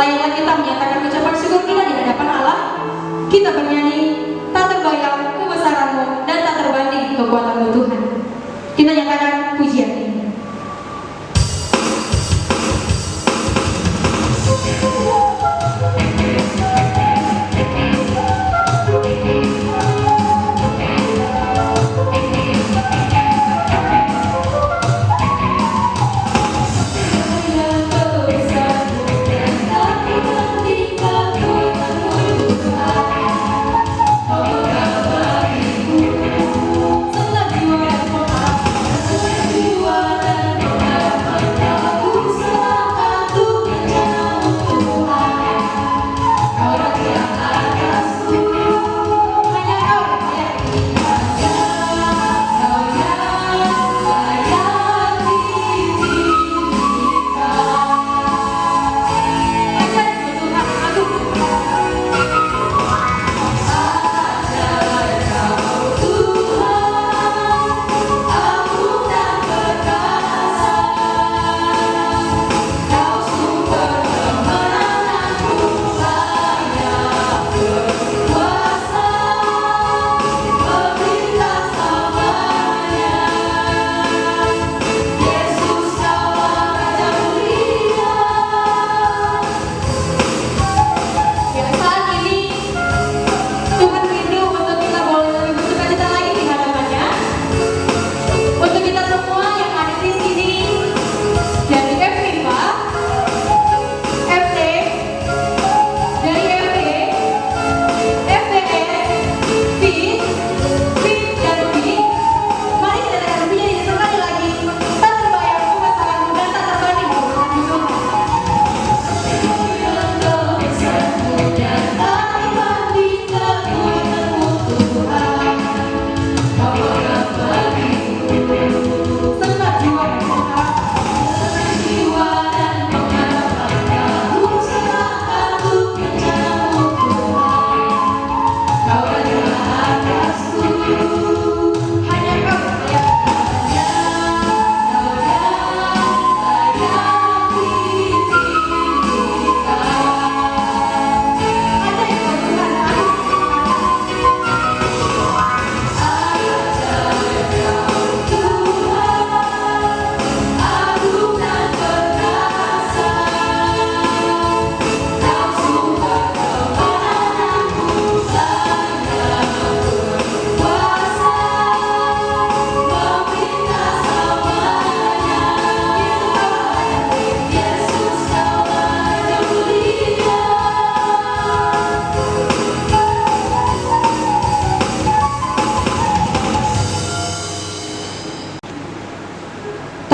Layaklah kita menyatakan ucapan syukur kita di hadapan Allah. Kita bernyanyi, tak terbayang kebesaran-Mu dan tak terbanding kekuatan-Mu Tuhan. Kita nyatakan pujian ini.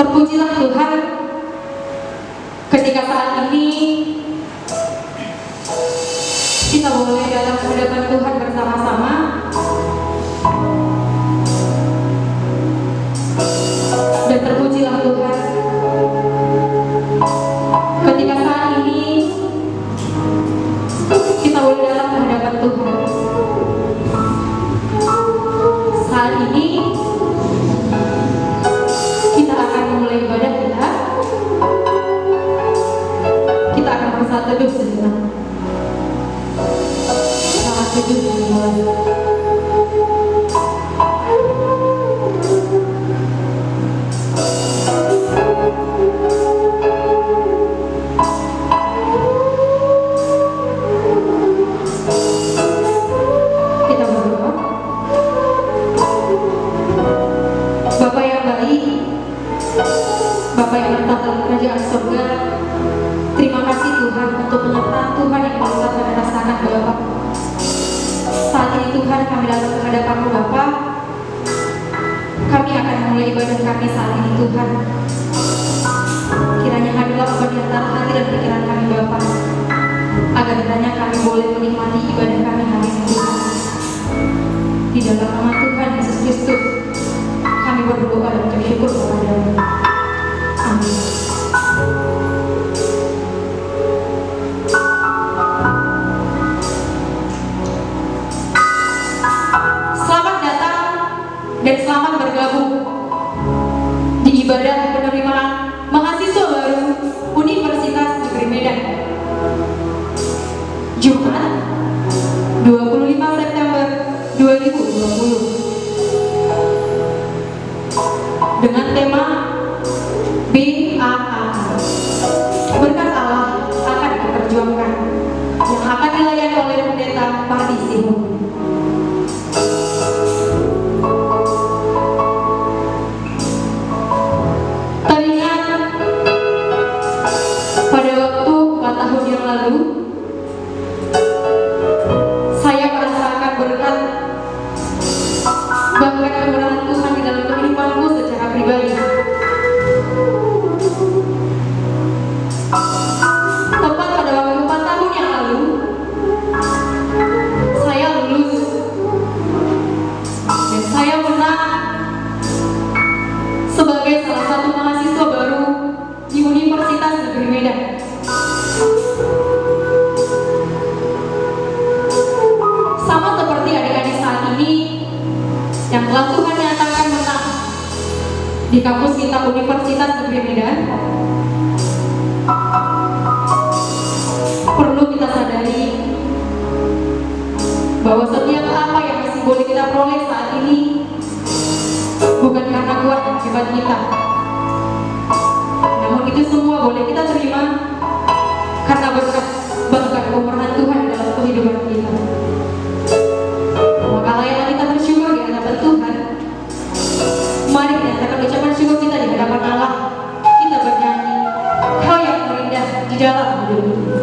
Terpujilah Tuhan, ketika saat ini kita boleh dalam hadapan Tuhan bersama-sama. Dan terpujilah Tuhan, ketika saat ini kita boleh dalam hadapan Tuhan. Saat ini kita akan memulai ibadah kita. Kita akan bersatu teduh sejenak. Saat teduh dimulai. Kita berdoa. Bapa yang baik, Bapa yang bertata dalam kerajaan surga, terima kasih Tuhan untuk penyertaan Tuhan yang melihat kami rasakan Bapa. Saat ini Tuhan kami datang ke hadapan-Mu Bapa. Kami akan memulai ibadah kami saat ini Tuhan. Kiranya hadirlah Bapa di antara hati dan pikiran kami Bapa, agar kiranya kami boleh menikmati ibadah kami hari ini Tuhan. Di dalam nama Tuhan Yesus Kristus kami berdoa dan bersyukur kepada-Mu. Amin. Selamat datang dan selamat bergabung di ibadah penerimaan mahasiswa baru Universitas Negeri Medan. 2020 dengan tema BAA, berkat Allah akan diperjuangkan, yang akan dilayani oleh Pendeta Pardi Sihun. Teringat pada waktu 4 tahun yang lalu, saya merasakan berkat bahkan kemurahan Tuhan di dalam kehidupanku secara pribadi. Tepat pada waktu 4 tahun yang lalu, saya lulus dan saya menang sebagai salah satu mahasiswa baru di Universitas Negeri Medan. Sama seperti adik-adik saat ini yang telah Tuhan nyatakan menang di kampus kita Universitas Negeri Medan, perlu kita sadari bahwa setiap apa yang masih boleh kita peroleh saat ini bukan karena kuat dan hebat kita, namun itu semua boleh kita terima karena berkat bahkan kemurahan Tuhan dalam kehidupan kita. Maka layaknya kita bersyukur di hadapan Tuhan. Mari kita nyatakan ucapan syukur kita di hadapan Allah. Kita bernyanyi, Kau yang terindah di dalam hidupku.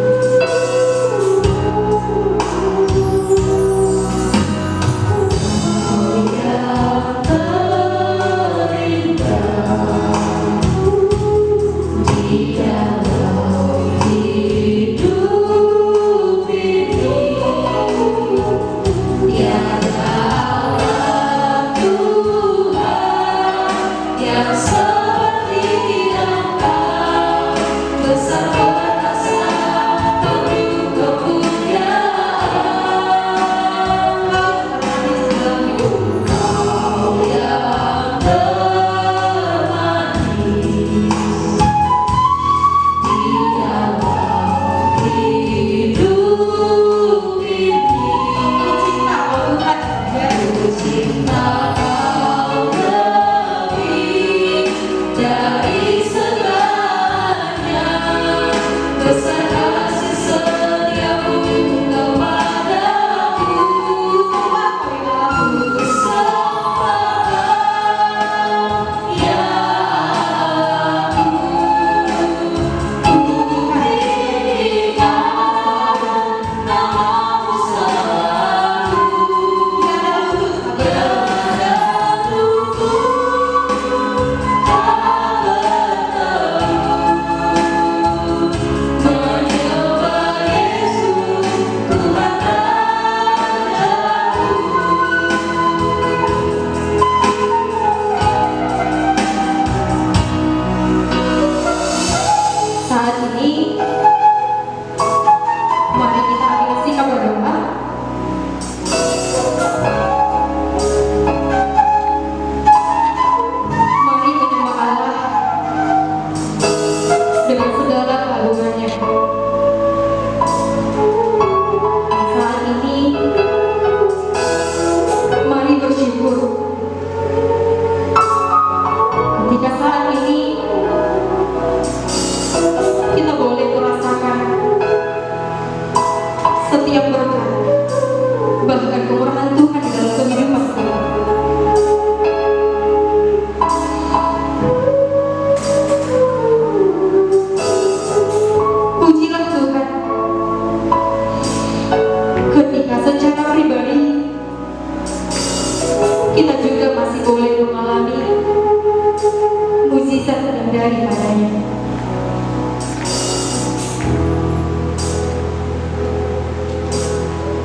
Daripadanya.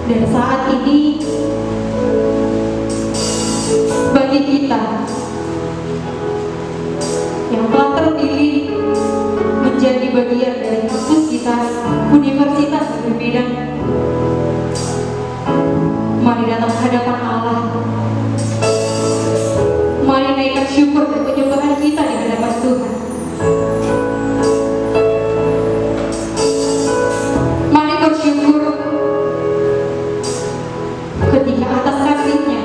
Dan saat ini bagi kita yang telah terpilih menjadi bagian dari kampus kita Universitas Negeri Medan, mari datang ke hadapan Allah. Mari naikkan syukur dan penyembahan kita di hadapan Tuhan. Mari bersyukur ketika atas kasih-Nya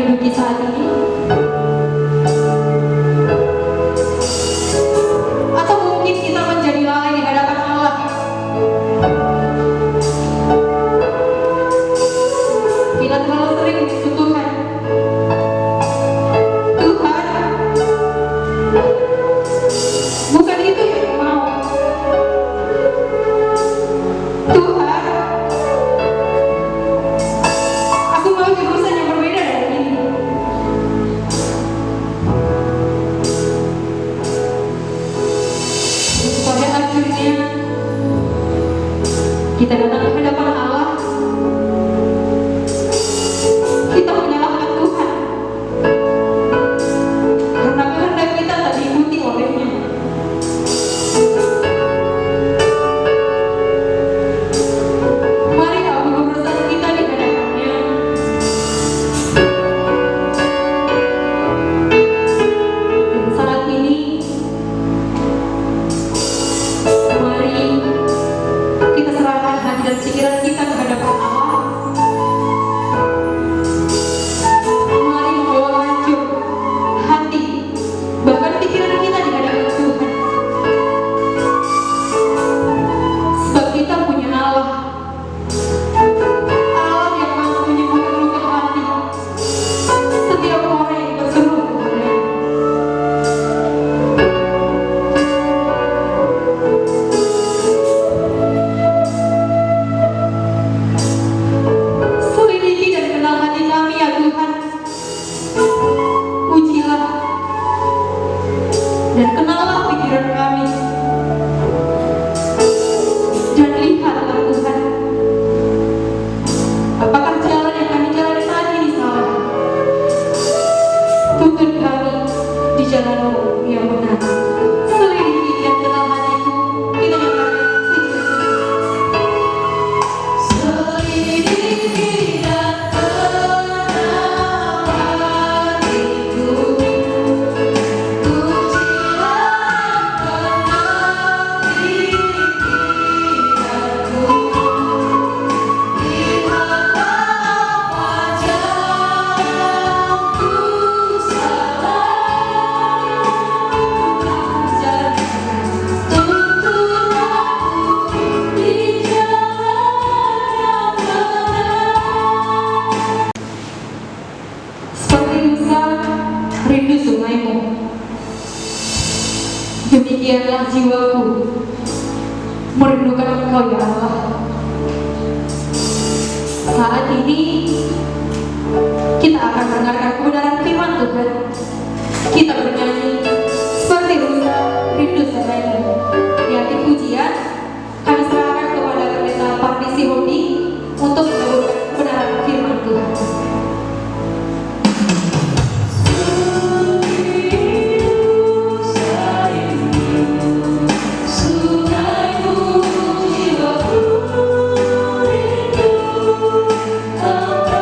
duduki saat ini? Atau mungkin kita menjadi lalai di hadapan Allah? Kita terlalu sering menyebut Tuhan. Tuhan, bukan itu yang aku mau. Tuhan, aku mau jurusan yang berbeda dari ini. Pada akhirnya kita datang ke hadapan Allah, kita menyalahkan Tuhan karena kehendak kita tak diikuti olehnya. Mari aku berurusan kita di hadapannya. Dan saat ini, mari kita serahkan hati dan pikiran kita ke hadapan Allah. Mari membawa hancur hati, bahkan pikiran kita di hadapan Tuhan. Sebab kita punya Allah, Allah yang mampu menyembuhkan luka hati setiap orang yang berseru kepadanya. Selidiki dan kenal hati kami ya Tuhan. Ujilah dan kenallah pikiran kami. Dan lihatlah Tuhan, apakah jalan yang kami jalani saat ini salah. Tuntun kami di jalan-Mu yang benar. Selidiki dan kenal hatiku. Kita nyanyikan selidiki dan kenal hatiku. Ujilah kenal pikiranku. Lihatlah wajahku salah. Tuntun aku di jalan yang benar. Seperti Musa rindu sungai-Mu, demikianlah jiwaku merindukan Engkau ya Allah. Saat ini kita akan mendengarkan kebenaran firman Tuhan. Kita bernyanyi seperti Musa rindu sungai-Mu. Di akhir pujian kami serahkan kepada pendeta Pardisi Hodi untuk meneguhkan kebenaran firman Tuhan. Sungaimu jiwaku rindu engkau.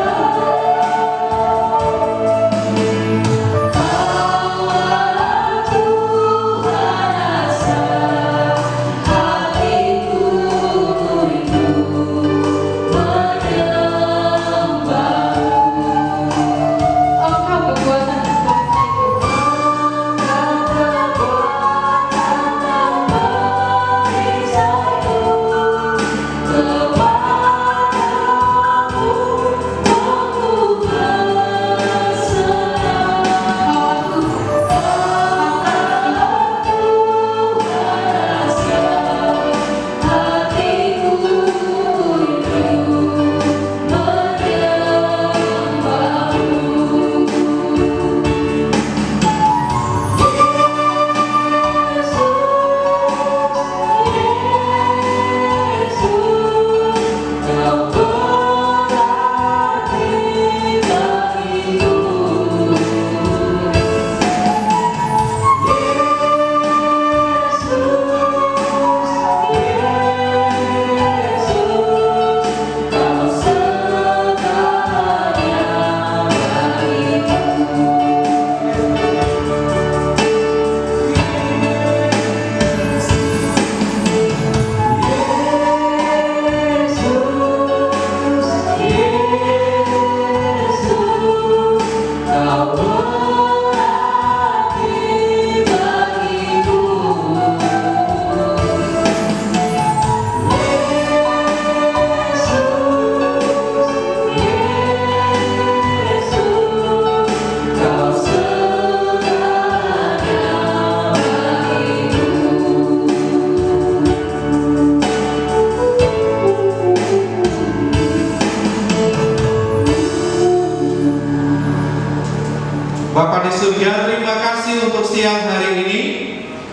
Bapa di surga, terima kasih untuk siang hari ini.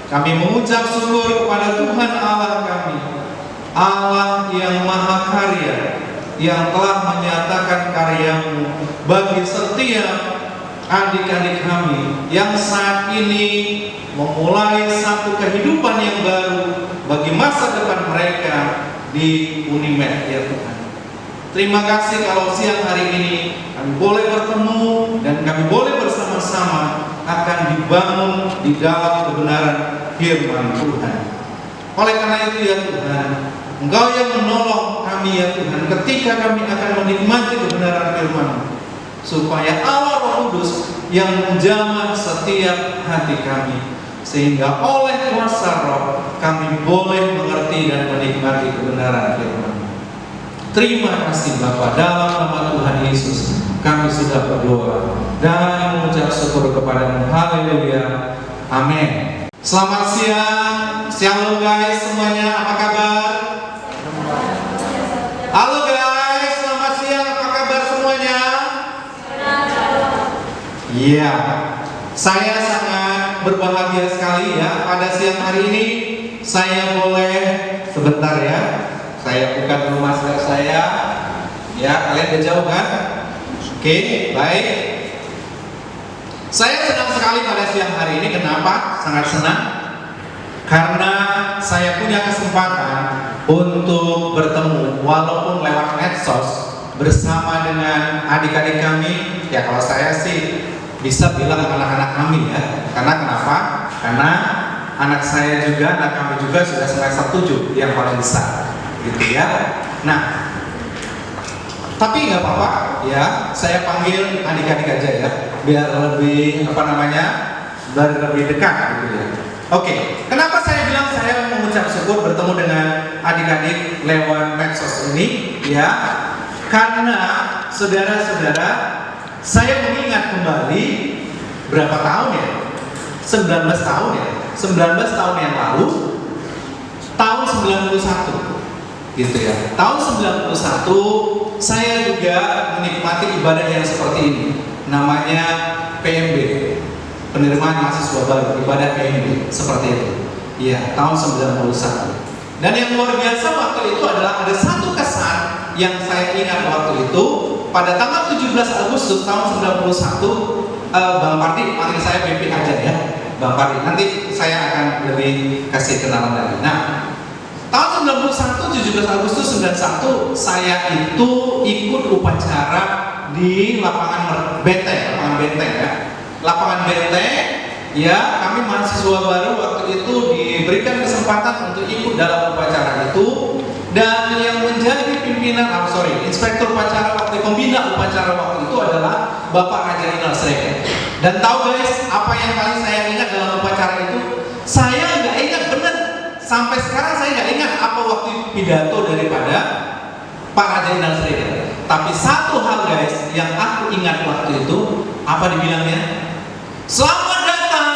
Kami mengucap syukur kepada Tuhan Allah kami, Allah yang maha karya, yang telah menyatakan karya-Mu bagi setiap adik-adik kami yang saat ini memulai satu kehidupan yang baru bagi masa depan mereka di Unimed, ya Tuhan. Terima kasih kalau siang hari ini kami boleh bertemu dan kami boleh bersama-sama akan dibangun di dalam kebenaran firman Tuhan. Oleh karena itu ya Tuhan, Engkau yang menolong kami ya Tuhan ketika kami akan menikmati kebenaran firman, supaya Allah Roh Kudus yang menjamah setiap hati kami, sehingga oleh kuasa Roh kami boleh mengerti dan menikmati kebenaran firman. Terima kasih Bapa, dalam nama Tuhan Yesus kami sudah berdoa dan mengucap syukur kepada-Mu. Haleluya. Amin. Selamat siang. Shalom guys semuanya, apa kabar? Halo guys, selamat siang, apa kabar semuanya? Iya. Saya sangat berbahagia sekali ya pada siang hari ini saya boleh sebentar ya. Saya buka dulu masker saya. Ya, kalian udah jauh kan? Oke, baik. Saya senang sekali pada siang hari ini. Kenapa? Sangat senang. Karena saya punya kesempatan untuk bertemu walaupun lewat medsos bersama dengan adik-adik kami. Ya, kalau saya sih bisa bilang anak-anak kami ya. Karena kenapa? Karena anak saya juga, anak kami juga sudah semester 7 yang paling besar. Gitu ya. Nah, tapi nggak apa-apa ya, saya panggil adik-adik aja ya, biar lebih biar lebih dekat gitu ya. Oke, kenapa saya bilang saya mengucap syukur bertemu dengan adik-adik lewat medsos ini ya? Karena saudara-saudara, saya mengingat kembali berapa tahun ya? 19 tahun ya? 19 tahun yang lalu, tahun 91 gitu ya. Tahun 91 saya juga menikmati ibadah yang seperti ini. Namanya PMB, penerimaan mahasiswa baru, ibadah PMB seperti itu. Iya, tahun 91. Dan yang luar biasa waktu itu adalah ada satu kesan yang saya ingat waktu itu. Pada tanggal 17 Agustus tahun 91, Bang Pardi, panggil saya BP aja ya, Bang Pardi. Nanti saya akan lebih kasih kenalan lagi. Nah, tahun 91, 17 Agustus 91, saya itu ikut upacara di lapangan Benteng ya. Lapangan Benteng, ya kami mahasiswa baru waktu itu diberikan kesempatan untuk ikut dalam upacara itu. Dan yang menjadi inspektur upacara waktu pembina upacara waktu itu adalah Bapak Raja Inal Srega. Dan tahu guys, apa yang paling saya ingat dalam upacara itu? Saya nggak ingat benar. Sampai sekarang saya nggak ingat apa waktu pidato daripada Pak Raja Inal Srega. Tapi satu hal guys yang aku ingat waktu itu, apa dibilangnya? Selamat datang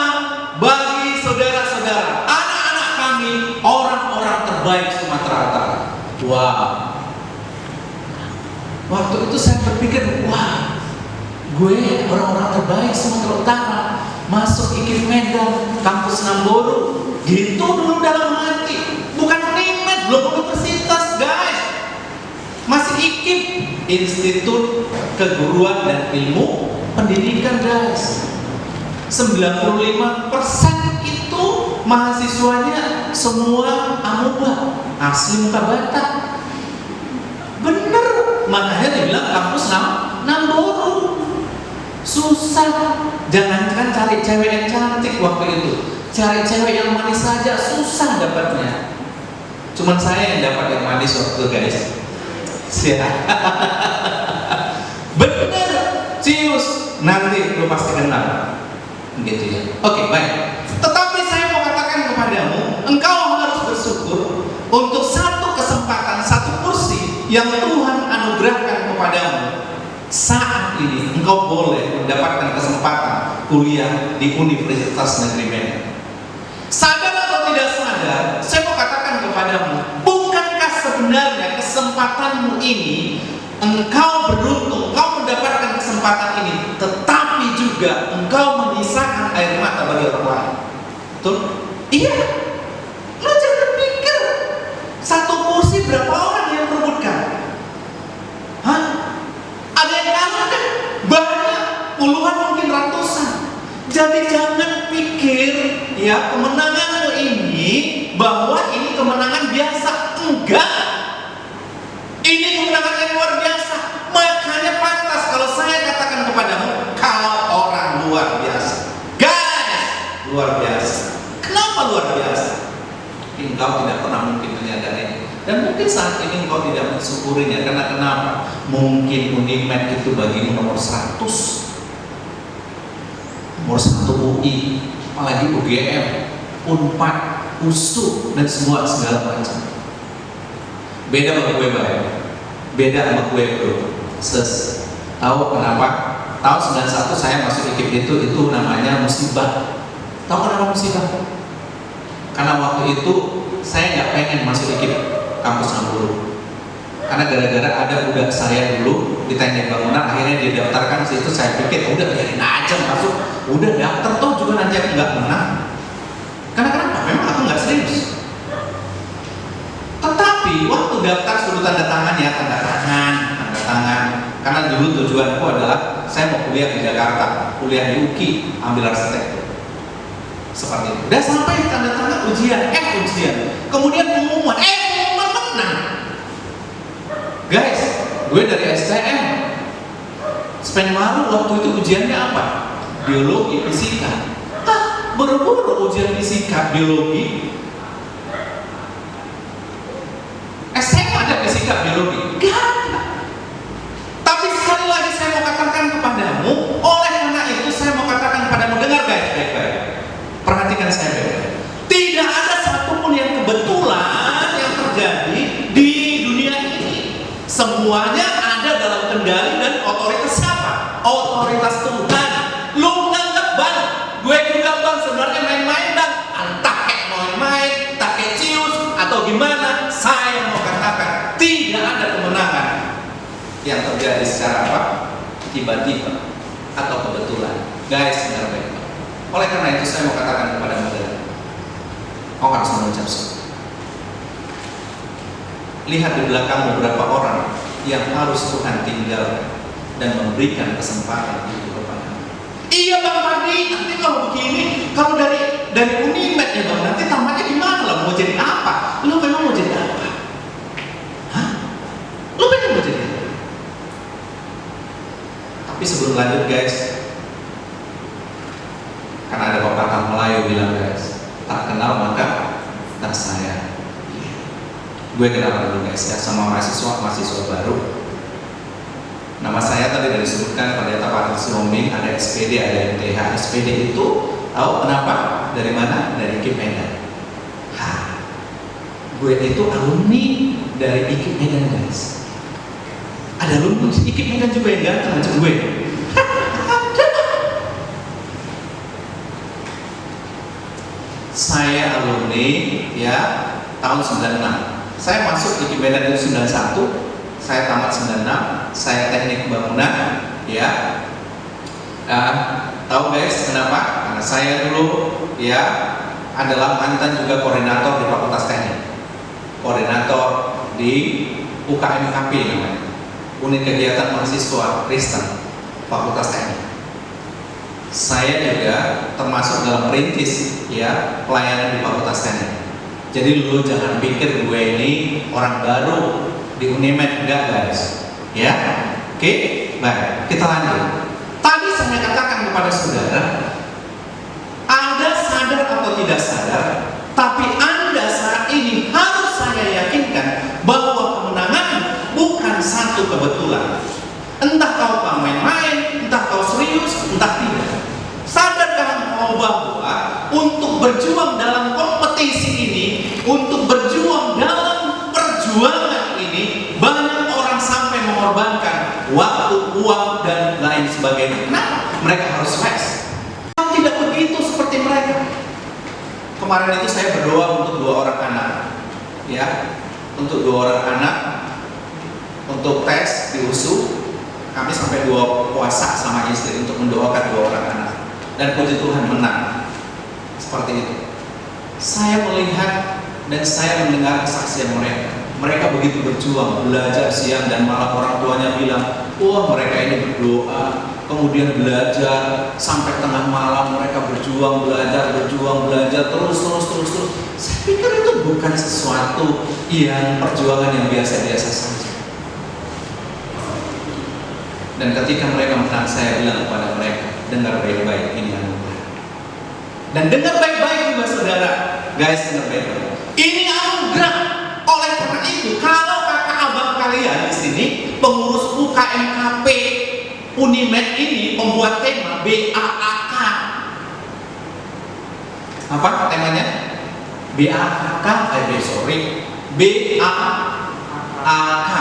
bagi saudara-saudara, anak-anak kami, orang-orang terbaik Sumatera Utara. Wow. Waktu itu saya berpikir, wah, gue orang-orang terbaik Sumatera Utara, masuk IKIP Medan, kampus Namboru. Gitu dulu dalam hati, bukan Unimed, belum universitas guys, masih IKIP, Institut Keguruan dan Ilmu Pendidikan guys. 95% itu mahasiswanya semua amuba, asli muka Batak. Bener, makanya dibilang kampus Namboru. Susah, jangankan cari cewek yang cantik waktu itu, cari cewek yang manis saja susah dapatnya. Cuman saya yang dapat yang manis waktu itu guys. Bener, Cius, nanti lu pasti kenal. Gitu ya. Oke, baik. Tetapi saya mau katakan kepadamu, engkau harus bersyukur untuk satu kesempatan, satu kursi yang Tuhan anugerahkan kepadamu. Saat ini engkau boleh mendapatkan kesempatan kuliah di Universitas Negeri Medan. Sadar atau tidak sadar, saya mau katakan kepadamu, bukankah sebenarnya kesempatanmu ini, engkau beruntung, engkau mendapatkan kesempatan ini, tetapi juga juga engkau menyisakan air mata bagi orang lain. Betul? Iya. Lo jangan pikir satu kursi berapa orang yang perebutkan. Hah? Ada yang kalah kan? Banyak, puluhan mungkin ratusan. Jadi jangan pikir ya kemenanganmu ini bahwa ini kemenangan biasa. Enggak. Ini kemenangan yang luar biasa. Makanya pantas kalau saya katakan kepadamu, kau orang luar biasa. Guys, luar biasa. Kenapa luar biasa? Engkau tidak pernah mungkin menyadarinya. Dan mungkin saat ini engkau tidak mensyukurinya. Karena kenapa? Mungkin Unimed itu bagimu nomor 100, nomor 1 UI, apalagi UGM, UNPAD, USU, dan semua segala macam. Beda sama gue, Bang. Beda sama gue, bro. Tahu kenapa? Tahun 91 saya masuk IKIP itu namanya musibah. Tahu kenapa musibah? Karena waktu itu saya nggak pengen masuk IKIP kampus Ambulu. Karena gara-gara ada budak saya dulu di teknik bangunan, akhirnya dia daftarkan situ. Saya pikir udah biarin aja masuk, udah daftar toh juga nanti aku nggak menang. Karena kenapa? Memang aku nggak serius. Tetapi waktu daftar suruh tanda tangan ya, tanda tangan. Karena dulu tujuanku adalah saya mau kuliah di Jakarta, kuliah di UKI, ambil arsitektur. Seperti itu. Udah sampai tanda tangan ujian. Kemudian pengumuman menang. Guys, gue dari STM. Spenmaru waktu itu ujiannya apa? Biologi, fisika. Buru-buru ujian fisika, biologi. SMA ada fisika, biologi? Gak ada. Tapi sekali lagi saya mau katakan kepadamu, oleh karena itu saya mau katakan kepadamu, dengar guys, baik-baik. Perhatikan saya baik-baik. Tidak ada satupun yang kebetulan yang terjadi di dunia ini. Semuanya ada dalam kendali dan otoritas siapa? Otoritas Tuhan. Lu nganggep bang, gue juga bang sebenarnya main-main bang. Entah kayak main-main, entah kayak cius atau gimana. Saya mau katakan tidak ada kemenangan yang terjadi secara apa? Tiba-tiba atau kebetulan. Guys, dengar baik. Oleh karena itu saya mau katakan kepada saudara, kau harus mengucap syukur. Lihat di belakang beberapa orang yang harus Tuhan tinggalkan dan memberikan kesempatan itu kepadamu. Iya bang Padi, nanti kalau begini, kalau dari Unimed ya bang, nanti tamatnya gimana lah? Mau jadi apa? Lu memang mau jadi apa? Hah? Lu memang mau jadi apa? Tapi sebelum lanjut guys, karena ada pepatah Melayu bilang guys, tak kenal maka tak sayang. Gue kenalan dulu guys ya sama mahasiswa baru. Nama saya tadi sudah disebutkan pendeta Patrick Sihombing, ada SPD, ada MTH. SPD itu tahu kenapa? Dari mana? Dari IKIP Medan. Gue itu alumni dari IKIP Medan guys. Ada alumni IKIP Medan juga yang ganteng macam gue. Saya alumni ya tahun 96. Saya masuk IKIP Medan itu 91, saya tamat 96, saya teknik bangunan ya. Tahu guys kenapa? Karena saya dulu ya adalah mantan juga koordinator di Fakultas Teknik, koordinator di UKMKP namanya, Unit Kegiatan Mahasiswa Kristen Fakultas Teknik. Saya juga termasuk dalam perintis ya pelayanan di Fakultas Teknik. Jadi lu jangan pikir gue ini orang baru di Unimed, enggak guys. Ya, oke, baik. Kita lanjut. Tadi saya katakan kepada saudara, Anda sadar atau tidak sadar, tapi Anda saat ini harus saya yakinkan bahwa kemenangan bukan satu kebetulan. Entah kau main-main, entah kau serius, entah tidak. Sadarkah engkau bahwa untuk berjuang dalam kompetisi ini, untuk berjuang dalam perjuangan ini, banyak orang sampai mengorbankan waktu, uang, dan lain sebagainya. Kenapa? Mereka harus les. Tidak begitu seperti mereka. Kemarin itu saya berdoa untuk 2 orang anak, ya, untuk 2 orang anak, untuk tes di USU. kami sampai 2 puasa sama istri untuk mendoakan 2 orang anak, dan puji Tuhan menang. Seperti itu. Saya melihat dan saya mendengar kesaksian mereka. Mereka begitu berjuang, belajar siang dan malam. Orang tuanya bilang, wah mereka ini berdoa, kemudian belajar sampai tengah malam. Mereka berjuang, belajar terus. Saya pikir itu bukan sesuatu yang perjuangan yang biasa-biasa saja. Dan ketika mereka menang, saya bilang kepada mereka, dengar baik-baik, ini anugerah. Dan dengar baik-baik juga saudara, guys, dengar baik-baik. Ini anugerah. Oleh karena itu, kalau kakak abang kalian di sini, pengurus UKMKP Unimed ini membuat tema BAAK. Apa temanya? BAAK, BAAK.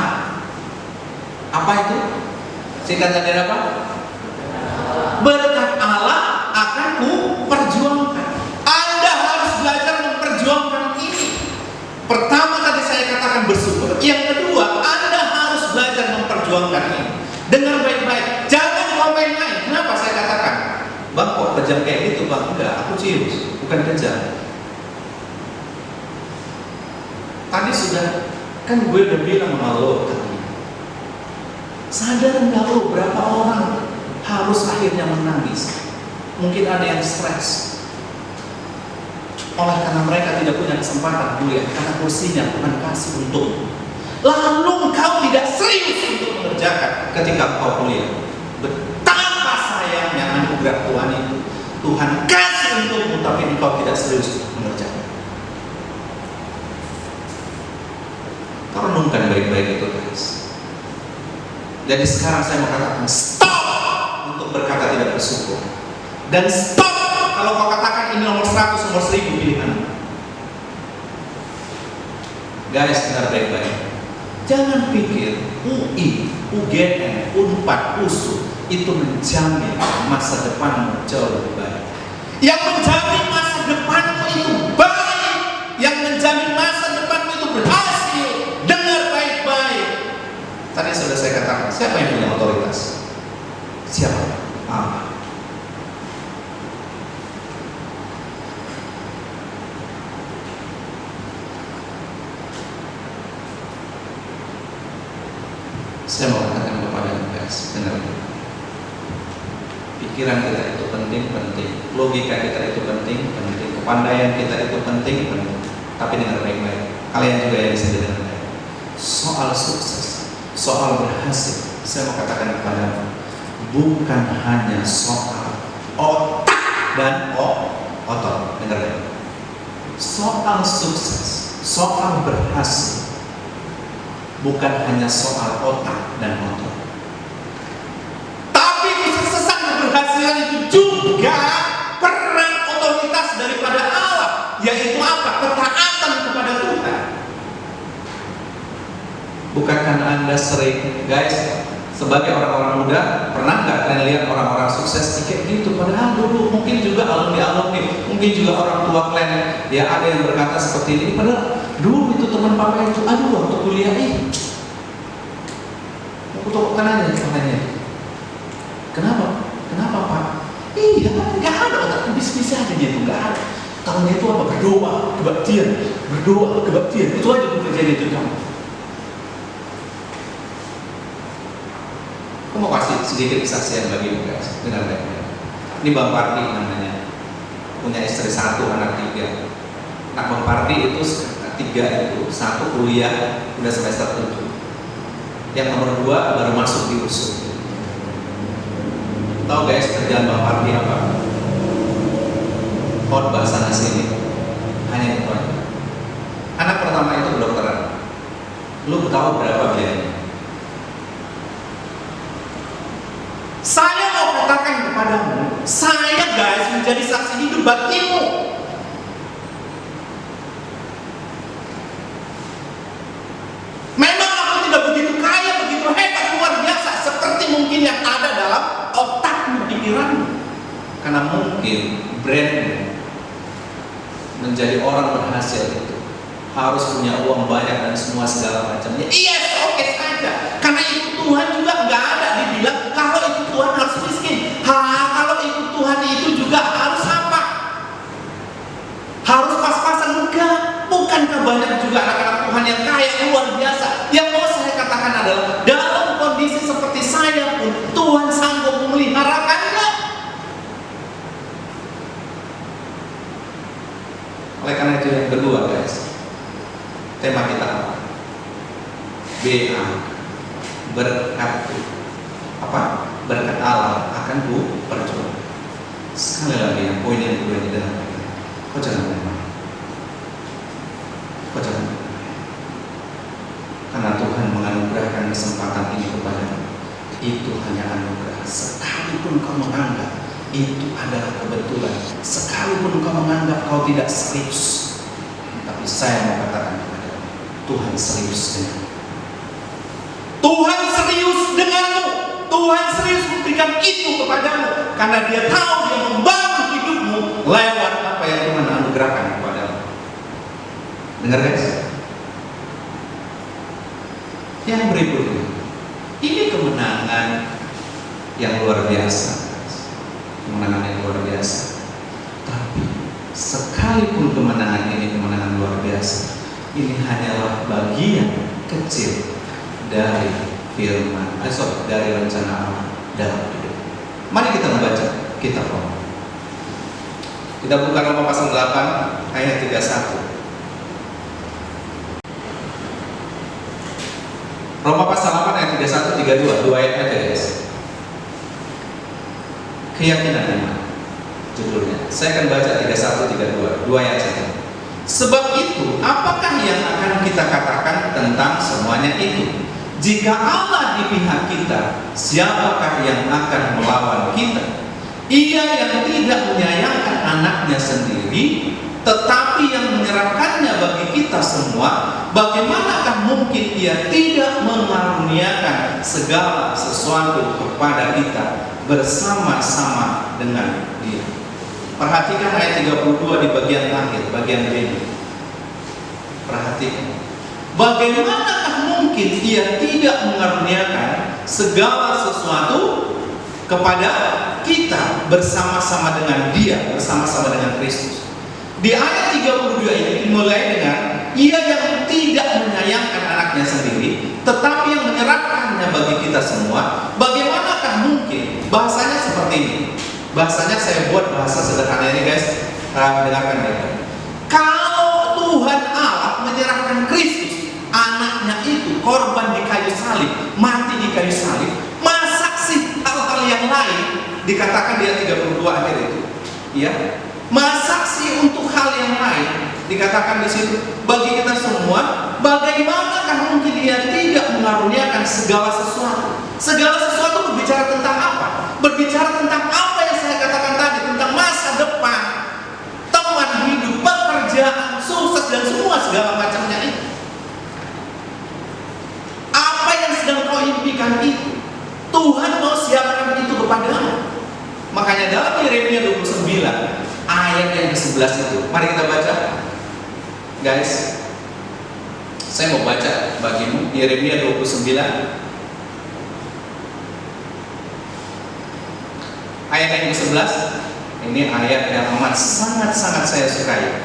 Apa itu? Singkatan dari apa? Berkat Allah akan ku perjuangkan. Anda harus belajar memperjuangkan ini. Pertama tadi saya katakan bersyukur. Yang kedua, Anda harus belajar memperjuangkan ini. Dengar baik-baik, jangan main-main. Kenapa saya katakan? Bang kok kejam kayak gitu bang? Enggak, aku serius, bukan kejam. Tadi sudah, kan gue udah bilang sama lo tadi. Sadar nggak lo berapa orang harus akhirnya menangis? Mungkin ada yang stres. Oleh karena mereka tidak punya kesempatan kuliah, karena kursinya Tuhan kasih untukmu. Lalu kau tidak serius untuk mengerjakan ketika kau kuliah. Betapa sayangnya anugerah Tuhan itu. Tuhan kasih untukmu, tapi engkau tidak serius mengerjakan. Kau renungkan baik-baik itu, guys. Jadi sekarang saya mau katakan stop untuk berkata tidak bersyukur. Dan stop kalau kau katakan ini nomor 100, nomor 1000 pilihan. Guys, dengar baik-baik. Jangan pikir UI, UGM, UNPAD, USU itu menjamin masa depanmu jauh lebih baik. Yang menjamin masa depanmu itu baik, yang menjamin masa depanmu itu berhasil. Dengar baik-baik. Tadi sudah saya katakan, siapa yang punya otoritas? Siapa? Allah. Saya mau katakan kepada guys, dengar. Pikiran kita itu penting, logika kita itu penting, kepandaian kita itu penting. Tapi dengar baik-baik. Kalian juga yang bisa dengar baik. Soal sukses, soal berhasil, saya mau katakan kepadamu, bukan hanya soal otak dan otot. Dengar baik. Soal sukses, soal berhasil, bukan hanya soal otak dan otot. Tapi kesuksesan keberhasilan itu juga peran otoritas daripada Allah, yaitu apa? Ketaatan kepada Tuhan. Bukankah Anda sering, guys, sebagai orang-orang muda, pernah nggak kalian lihat orang-orang sukses kayak gitu? Padahal dulu mungkin juga alumni, mungkin juga orang tua kalian, ya ada yang berkata seperti ini. Padahal dulu itu teman papa itu, aduh waktu kuliah aku tokokkan aja katanya. Kenapa? Kenapa pak? Iya, nggak ada otak bis-bis aja dia itu, nggak ada. Tahunya itu apa? Berdoa, kebaktian, itu aja pekerjaan itu kamu. Aku mau kasih sedikit kesaksian bagimu guys, dengar baik-baik. Ini Bang Pardi namanya, punya istri 1, anak 3. Nah Bang Pardi itu 3 itu, 1 kuliah udah semester 7, yang nomor 2 baru masuk di USU. Tahu guys kerjaan Bang Pardi apa? Khotbah sana sini, hanya itu aja. Anak pertama itu kedokteran. Lu tahu berapa biayanya? Saya mau katakan kepadamu, saya guys menjadi saksi hidup bagimu. Memang aku tidak begitu kaya, begitu hebat, luar biasa seperti mungkin yang ada dalam otakmu, pikiranmu. Karena mungkin brandmu menjadi orang berhasil itu harus punya uang banyak dan semua segala macamnya. Iya, oke saja. Karena itu Tuhan juga nggak ada dibilang Oleh karena itu yang kedua guys, tema kita apa? BA, berkat apa? Berkat Allah akan ku perjuangkan. Sekali lagi yang poin yang kedua ini dalam kita, kau jangan main-main. Kau jangan main-main. Karena Tuhan menganugerahkan kesempatan ini kepadamu. Itu hanya anugerah. Sekalipun kau menganggap itu adalah kebetulan, sekalipun kau menganggap kau tidak serius, tapi saya mau katakan kepadamu, Tuhan serius denganmu. Tuhan serius denganmu. Tuhan serius memberikan itu kepadamu, karena Dia tahu Dia membangun hidupmu lewat apa yang Tuhan anugerahkan kepadamu. Dengar guys? Yang berikutnya, ini kemenangan yang luar biasa. Kemenangan yang luar biasa. Tapi sekalipun kemenangan ini kemenangan luar biasa, ini hanyalah bagian kecil dari firman, dari rencana Allah dalam hidup. Mari kita membaca kitab Roma. Kita buka Roma pasal 8 ayat 31. Roma pasal 8 ayat 31 32, dua ayat aja guys. Keyakinan iman judulnya. Saya akan baca 31 32, dua ayat saja. Sebab itu, apakah yang akan kita katakan tentang semuanya itu? Jika Allah di pihak kita, siapakah yang akan melawan kita? Ia yang tidak menyayangkan anaknya sendiri, tetapi yang menyerahkannya bagi kita semua, bagaimanakah mungkin Ia tidak mengaruniakan segala sesuatu kepada kita bersama-sama dengan Dia? Perhatikan ayat 32 di bagian akhir, bagian B. Perhatikan. Bagaimanakah mungkin Ia tidak mengaruniakan segala sesuatu kepada kita bersama-sama dengan Dia, bersama-sama dengan Kristus? Di ayat 32 ini dimulai dengan Ia yang tidak menyayangkan anaknya sendiri, tetapi yang menyerahkannya bagi kita semua. Bagaimanakah mungkin? Bahasanya seperti ini. Bahasanya saya buat bahasa sederhana ini guys. Dengarkan ya. Kalau Tuhan Allah menyerahkan Kristus, anaknya itu korban di kayu salib, mati di kayu salib, masa sih hal-hal yang lain dikatakan di ayat 32 akhir itu? Ya. Masa sih untuk hal yang lain dikatakan di situ bagi kita semua? Bagaimanakah mungkin Ia tidak mengaruniakan segala sesuatu? Segala sesuatu berbicara tentang apa? Berbicara tentang apa yang saya katakan tadi, tentang masa depan, teman hidup, pekerjaan, sukses dan semua segala macamnya itu. Apa yang sedang kau impikan itu, Tuhan mau siapkan itu kepadamu. Makanya dalam Yeremia 29 ayat yang ke-11 itu, mari kita baca guys. Saya mau baca bagimu Yeremia 29 ayat yang ke-11. Ini ayat yang amat sangat-sangat saya sukai.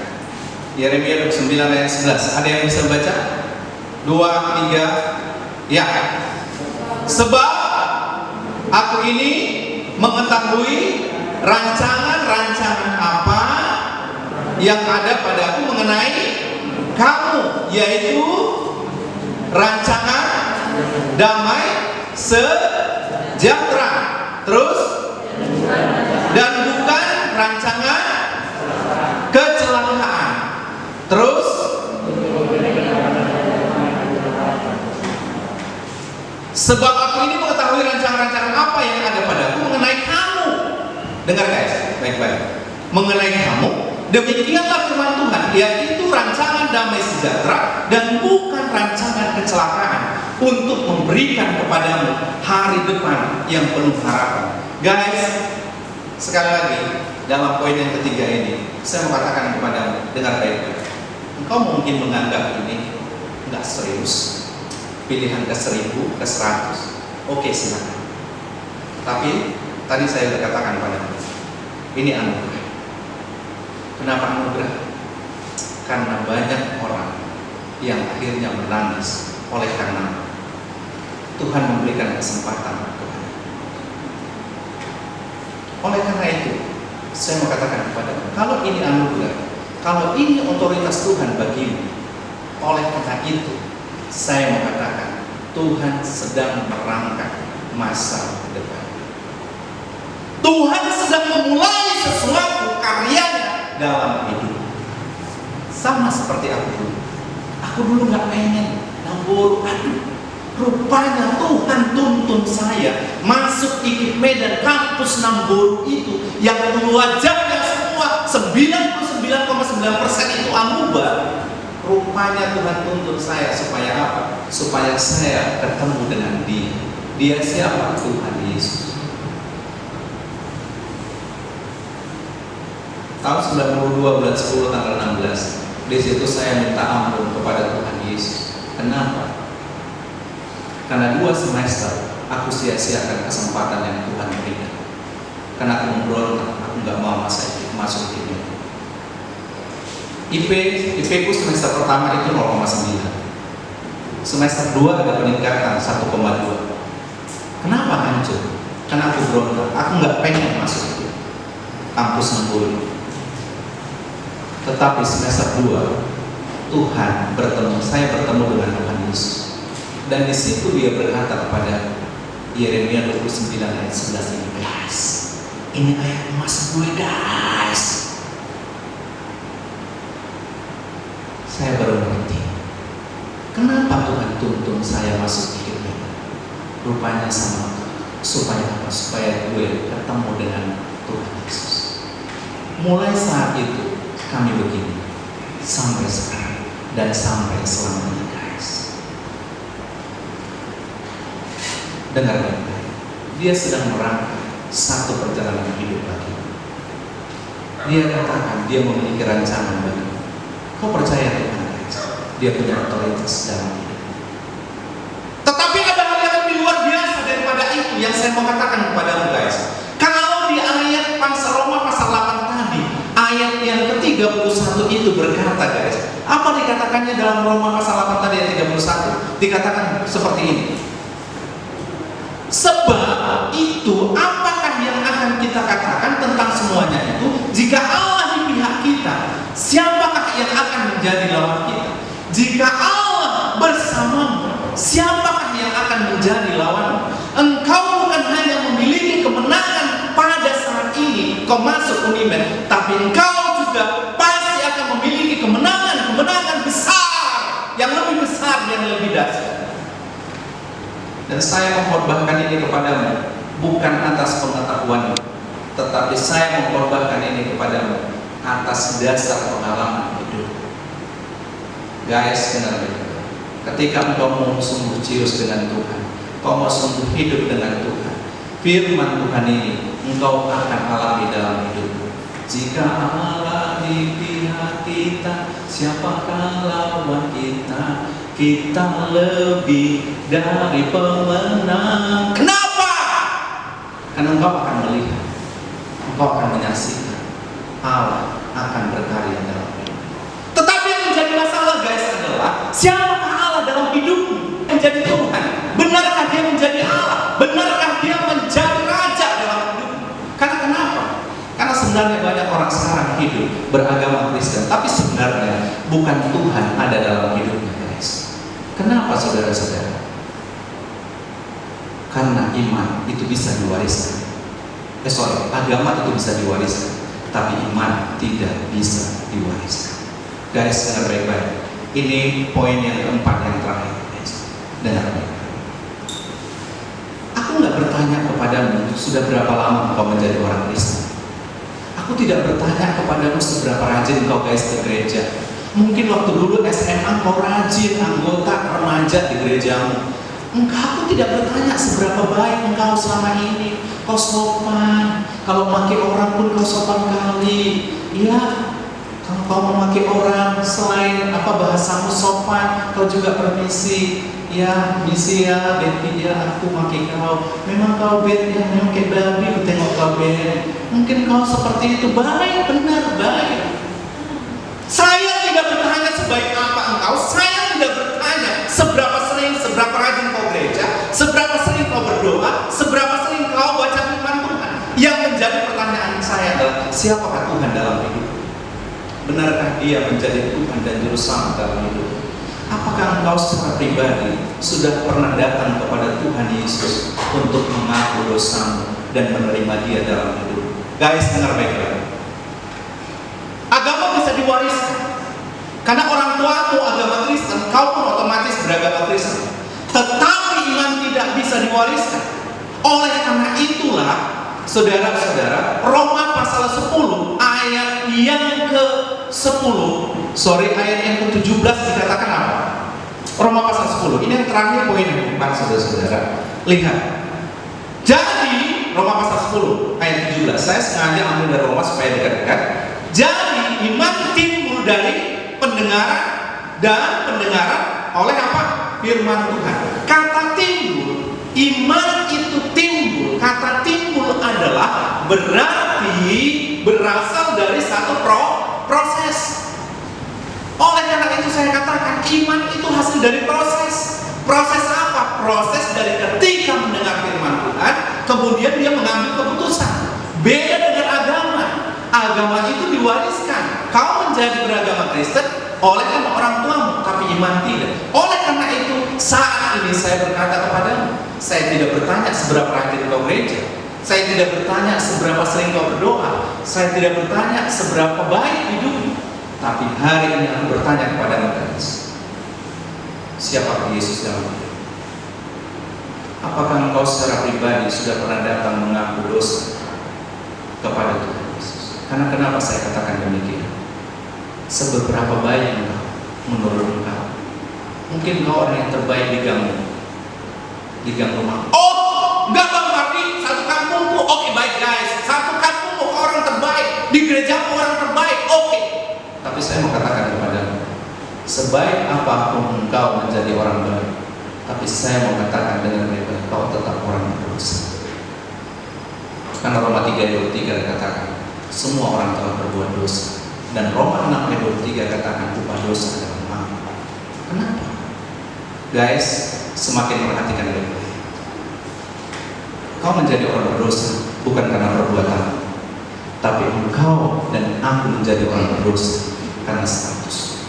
Yeremia 29 ayat 11. Ada yang bisa baca? 2, 3. Ya. Sebab aku ini mengetahui rancangan-rancangan apa yang ada padaku mengenai kamu, yaitu rancangan damai sejahtera, terus dan bukan rancangan kecelakaan, terus sebab aku ini mengetahui rancangan-rancangan apa yang ada padaku mengenai kamu. Dengar guys, baik-baik. Mengenai kamu, demikianlah firman Tuhan, yaitu rancangan damai sejahtera dan bukan rancangan kecelakaan, untuk memberikan kepadamu hari depan yang penuh harapan. Guys, sekali lagi dalam poin yang ketiga ini, saya mau katakan kepadamu, dengar baik-baik. Engkau mungkin menganggap ini nggak serius, pilihan ke-1000, ke-100, oke silakan. Tapi tadi saya berkatakan padamu, ini anugerah. Kenapa anugerah? Karena banyak orang yang akhirnya menangis oleh karena Tuhan memberikan kesempatan kepada. Oleh karena itu, saya mau katakan kepadamu, kalau ini anugerah, Kalau ini otoritas Tuhan bagimu, oleh karena itu saya mengatakan Tuhan sedang merangkak masa depan. Tuhan sedang memulai sesuatu karyanya dalam hidup. Sama seperti aku dulu. Aku dulu nggak pengen nambur, rupanya Tuhan tuntun saya masuk IKIP Medan kampus Nambur itu yang dulu wajahnya semua 99,9% itu amuba. Rupanya Tuhan tuntun saya supaya apa? Supaya saya ketemu dengan Dia. Dia siapa? Tuhan Yesus. Tahun 92 bulan 10 tanggal 16, di situ saya minta ampun kepada Tuhan Yesus. Kenapa? Karena 2 semester aku sia-siakan kesempatan yang Tuhan berikan. Karena aku memberontak, aku nggak mau masuk ini. IP ku semester pertama itu 0,9. Semester 2 ada peningkatan 1,2. Kenapa hancur? Karena aku berontak, aku nggak pengen masuk itu kampus 60. Tetapi semester 2 saya bertemu dengan Tuhan Yesus. Dan di situ Dia berkata kepada Yeremia 29 ayat 11 ini, guys, ini ayat emas gue, guys. Saya baru mengerti kenapa Tuhan tuntun saya masuk hidup ini. Rupanya supaya apa? Supaya gue ketemu dengan Tuhan Yesus. Mulai saat itu kami begini sampai sekarang dan sampai selamanya, guys. Dengar baik-baik, Dia sedang merangkai satu perjalanan hidup lagi. Dia katakan Dia memiliki rancangan bagimu. Kau percaya Tuhan, guys? Dia punya otoritas dalam hidup. Tetapi ada hal yang lebih luar biasa daripada itu yang saya mau katakan kepadamu, guys. Kalau di ayat Roma pasal 8 tadi, ayat yang ke-31 itu berkata, guys, apa dikatakannya dalam Roma pasal 8 tadi ayat 31? Dikatakan seperti ini. Sebab itu, apakah yang akan kita katakan tentang semuanya itu? Jika Allah di pihak kita, siapakah yang akan menjadi lawan kita? Jika Allah bersamamu, siapakah yang akan menjadi lawanmu? Engkau bukan hanya memiliki kemenangan pada saat ini kau masuk Unimed, tapi engkau juga pasti akan memiliki kemenangan besar, yang lebih besar, yang lebih dahsyat. Dan saya mengkorbankan ini kepadamu bukan atas pengetahuanmu, tetapi saya mengkorbankan ini kepadamu atas dasar pengalaman hidup. Guys, dengar baik. Ketika engkau mau sungguh serius dengan Tuhan, kau mau sungguh hidup dengan Tuhan, firman Tuhan ini engkau akan alami dalam hidupmu. Jika Allah di pihak kita, siapakah lawan kita? Kita lebih dari pemenang. Kenapa? Karena engkau akan melihat, engkau akan menyaksikan Allah akan berkarya dalam hidup. Tetapi yang menjadi masalah, guys, adalah siapakah Allah dalam hidupmu? Menjadi Tuhan. Benarkah Dia menjadi Allah? Benarkah Dia menjadi Raja dalam hidupmu? Karena kenapa? Karena sebenarnya banyak orang sekarang hidup beragama Kristen, tapi sebenarnya bukan Tuhan ada dalam hidupnya, guys. Kenapa, saudara-saudara? Karena iman itu bisa diwariskan. Agama itu bisa diwariskan, tapi iman tidak bisa diwariskan. Guys, dengar baik-baik. Ini poin yang keempat yang terakhir, guys. Dengar baik-baik. Aku nggak bertanya kepadamu sudah berapa lama kau menjadi orang Kristen. Aku tidak bertanya kepadamu seberapa rajin kau, guys, ke gereja. Mungkin waktu dulu SMA kau rajin anggota remaja di gerejamu. Aku tidak bertanya seberapa baik engkau selama ini. Kau sopan. Kalau maki orang pun kau sopan kali. Ya, kalau kau memaki orang selain bahasamu sopan, kau juga permisi. Ya, misi ya, Betty ya, aku maki kau. Memang kau Bet ya, memang kayak babi, tengok kau Bet. Mungkin kau seperti itu, baik, benar, baik. Saya tidak bertanya sebaik apa engkau. Saya tidak bertanya seberapa sering, seberapa rajin kau gereja, seberapa sering kau berdoa, seberapa sering kau baca firman Tuhan. Yang menjadi pertanyaan saya adalah siapakah Tuhan dalam hidup? Benarkah Dia menjadi Tuhan dan Juru Selamat dalam hidup? Apakah engkau secara pribadi sudah pernah datang kepada Tuhan Yesus untuk mengaku dosamu dan menerima Dia dalam hidup? Guys, dengar baik-baik. Agama bisa diwariskan. Karena orang tuamu agama Kristen, kau pun otomatis beragama Kristen. Tetapi iman tidak bisa diwariskan. Oleh karena itulah, saudara-saudara, Roma pasal 10 ayat yang ayat yang ke-17 dikatakan apa? Roma pasal 10. Ini yang terakhir poin yang keempat, saudara-saudara. Lihat. Jadi, Roma pasal 10 ayat 17. Saya sengaja ambil dari Roma supaya dekat-dekat. Jadi, iman timbul dari pendengaran dan pendengaran oleh apa? Firman Tuhan. Kata timbul, iman itu timbul. Kata timbul adalah berarti berasal dari satu proses. Oleh karena itu saya katakan iman itu hasil dari proses. Proses apa? Proses dari ketika mendengar firman Tuhan, kemudian dia mengambil keputusan. Beda dengan agama. Agama itu diwariskan. Kau menjadi beragama Kristen oleh karena orang tuamu, tapi iman tidak. Oleh karena itu, saat ini saya berkata kepadamu, saya tidak bertanya seberapa rajin kau gereja. Saya tidak bertanya seberapa sering kau berdoa. Saya tidak bertanya seberapa baik hidupmu. Tapi hari ini aku bertanya kepadamu, guys. Siapa Yesus dalam hidup? Apakah engkau secara pribadi sudah pernah datang mengaku dosa kepada Tuhan Yesus? Karena kenapa saya katakan demikian? Seberapa baik engkau menurut engkau? Mungkin engkau orang yang terbaik di gang rumah. Oh, enggak Bang Mardi, satu kampungku. Oke, baik guys. Satu kampungmu orang terbaik, di gerejamu orang terbaik. Oke. Tapi saya mau katakan kepadamu, sebaik apapun engkau menjadi orang baik, tapi saya mau katakan dengan baik-baik, kau tetap orang berdosa. Karena Roma 3:23 dikatakan, semua orang telah berbuat dosa. Dan Roma 6:23 katakan, upah dosa adalah maut. Kenapa? Guys, semakin perhatikan baik-baik. Kau menjadi orang berdosa bukan karena perbuatan, tapi engkau dan aku menjadi orang berdosa karena status,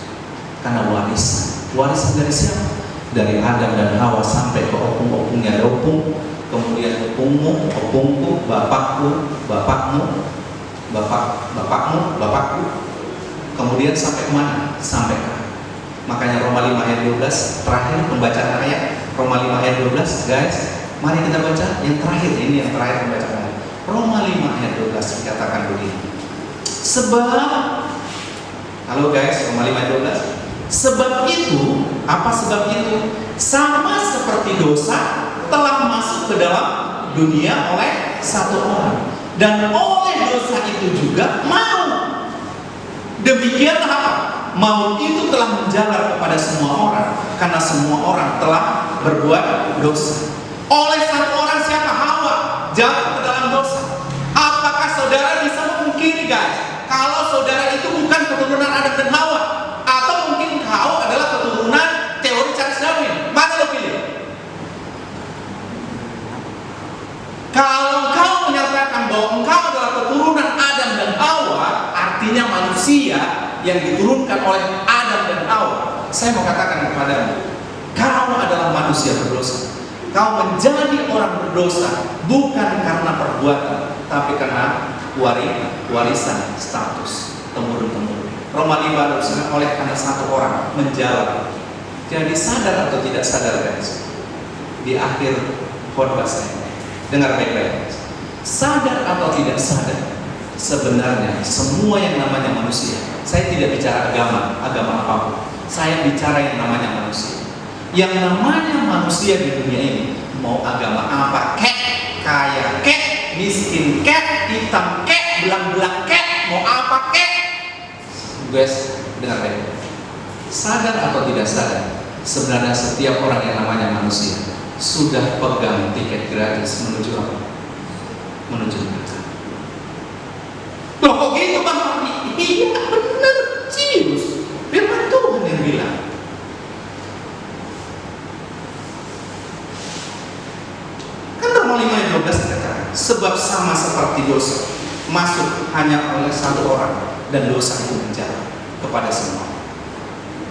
karena warisan. Warisan dari siapa? Dari Adam dan Hawa sampai ke opung-opungnya opung, kemudian opungmu, opungku, bapakku, bapakmu, bapakku, kemudian sampai kemana? Sampai ke. Makanya Roma 5:12 terakhir pembacaan ayat. Roma 5:12, guys, mari kita baca yang terakhir. Ini yang terakhir pembacaan ayat. Roma 5:12 dikatakan begini. Halo guys, Roma 5:12. Sebab itu, apa sebab itu? Sama seperti dosa telah masuk ke dalam dunia oleh satu orang, dan oleh dosa itu juga maut. Demikianlah apa? Maut itu telah menjalar kepada semua orang, karena semua orang telah berbuat dosa. Oleh satu orang, siapa? Hawa, jatuh ke dalam dosa. Apakah saudara bisa memungkiri, guys, kalau saudara itu bukan keturunan Adam dan Hawa? Atau mungkin kau adalah keturunan teori Charles Darwin? Mana lo pilih? Kalau kau menyatakan bahwa engkau adalah keturunan Adam dan Hawa, artinya manusia yang diturunkan oleh Adam dan Hawa. Saya mau katakan kepadamu, kau adalah manusia berdosa. Kau menjadi orang berdosa bukan karena perbuatan, tapi karena warisan status temurun-temurun. Roma 5 oleh karena satu orang menjalar. Jadi sadar atau tidak sadar, guys, di akhir khotbah saya, dengar baik-baik, sadar atau tidak sadar, sebenarnya semua yang namanya manusia, saya tidak bicara agama apapun, saya bicara yang namanya manusia. Yang namanya manusia di dunia ini, mau agama apa kek, kaya kek, miskin kek, hitam kek, belang-belang kek, mau apa kek, guys, dengar baik. Sadar atau tidak sadar, sebenarnya setiap orang yang namanya manusia sudah pegang tiket gratis menuju apa? Menuju neraka. Loh kok gitu Bang Mardi? Iya benar, serius. Firman Tuhan yang bilang. Kan Roma 5:12 katakan, sebab sama seperti dosa masuk hanya oleh satu orang dan dosa itu menjalar kepada semua.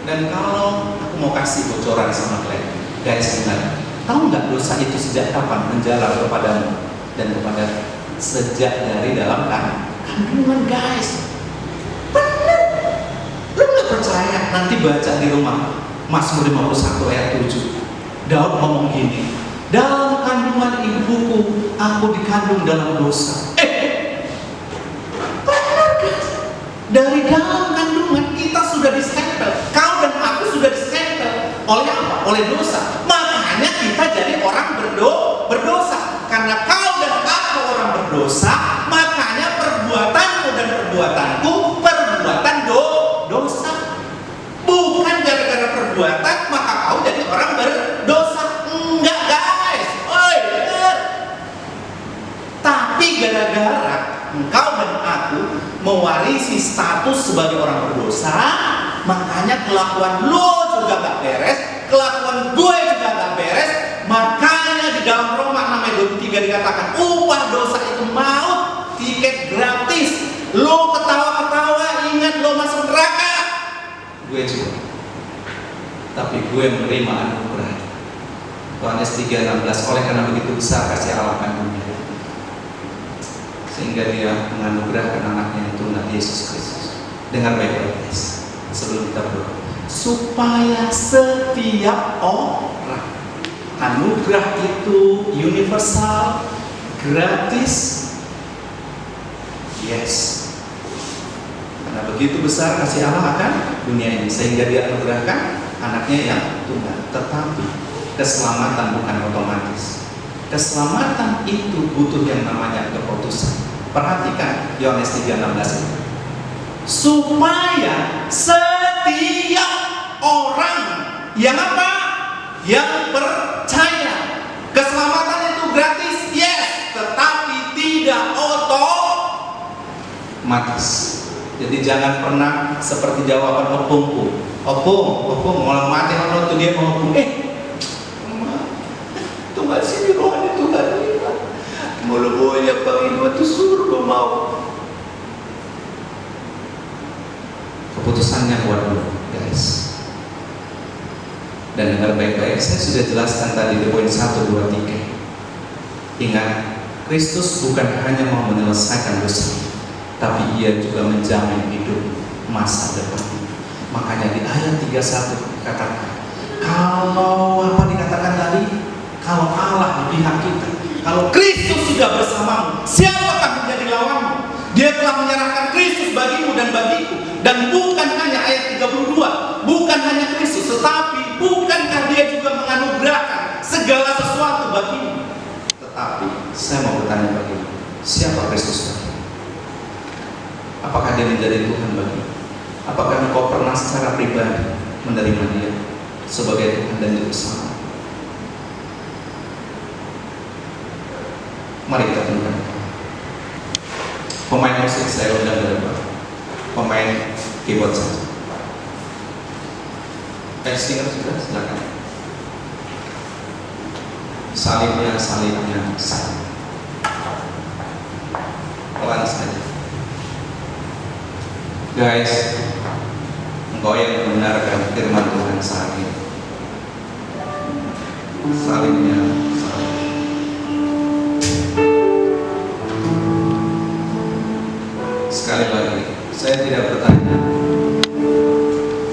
Dan kalau aku mau kasih bocoran sama kalian, guys, benar, tahu nggak dosa itu sejak kapan menjalar kepadamu dan kepada sejak dari dalam kandungan, guys. Benar. Lu nggak percaya? Nanti baca di rumah Mazmur 51 ayat 7. Daud ngomong gini, dalam kandungan ibuku aku dikandung dalam dosa. Benar guys. Dari dalam kandungan kita sudah distempel. Kau dan aku sudah distempel oleh apa? Oleh dosa. Makanya kita jadi orang berdosa. Karena kau dan aku orang berdosa, makanya perbuatanmu dan perbuatanku perbuatan dosa. Bukan gara-gara perbuatan maka kau jadi orang berdosa. Enggak guys. Oi, benar. Tapi gara-gara engkau dan aku mewarisi status sebagai orang berdosa, makanya kelakuan lo juga gak beres, kelakuan gue juga gak beres. Makanya di dalam Roma 6:23 dikatakan upah dosa itu maut, tiket gratis. Lo ketawa-ketawa, ingat lo masuk neraka. Gue juga, tapi gue menerima anugerah. Yohanes 3:16, oleh karena begitu besar kasih Allah akan dunia, sehingga dia menganugerahkan anaknya yang tunggal, Yesus Kristus. Dengar baik-baik guys, sebelum kita berdoa, supaya setiap orang, anugerah itu universal, gratis, yes. Karena begitu besar kasih Allah akan dunia ini, sehingga dia anugerahkan anaknya yang tunggal. Tetapi keselamatan bukan otomatis. Keselamatan itu butuh yang namanya keputusan. Perhatikan Yohanes 3:16 itu. Supaya setiap orang yang apa? Yang percaya. Keselamatan itu gratis, yes, tetapi tidak otomatis. Jadi jangan pernah seperti jawaban opungku. Opung, orang mati orang itu dia mau opung. Tunggal sini rohani Tuhan ini. Mulu-mulunya Pak itu surga mau. Keputusannya buat dulu, guys. Dan dengar baik-baik, saya sudah jelaskan tadi di poin 1, 2, 3. Ingat, Kristus bukan hanya mau menyelesaikan dosa, tapi ia juga menjamin hidup masa depan. Makanya di ayat 31 dikatakan, kalau apa dikatakan tadi? Kalau Allah di pihak kita, kalau Kristus sudah bersamamu, siapakah menjadi lawanmu? Dia telah menyerahkan Kristus bagimu dan bagiku. Dan bukan hanya ayat 32, bukan hanya Kristus, tetapi bukankah dia juga menganugerahkan segala sesuatu bagimu? Tetapi saya mau bertanya bagimu, siapa Kristus bagimu? Apakah dia menjadi Tuhan bagimu? Apakah engkau pernah secara pribadi menerima dia sebagai Tuhan dan Juru Selamat? Mari kita tundukkan. Pemain musik saya undang ke depan. Pemain keyboard saja. Singer sudah, silakan. Salibnya. Pelan saja. Guys, engkau yang membenarkan firman Tuhan saat ini. Salibnya. Sekali lagi, saya tidak bertanya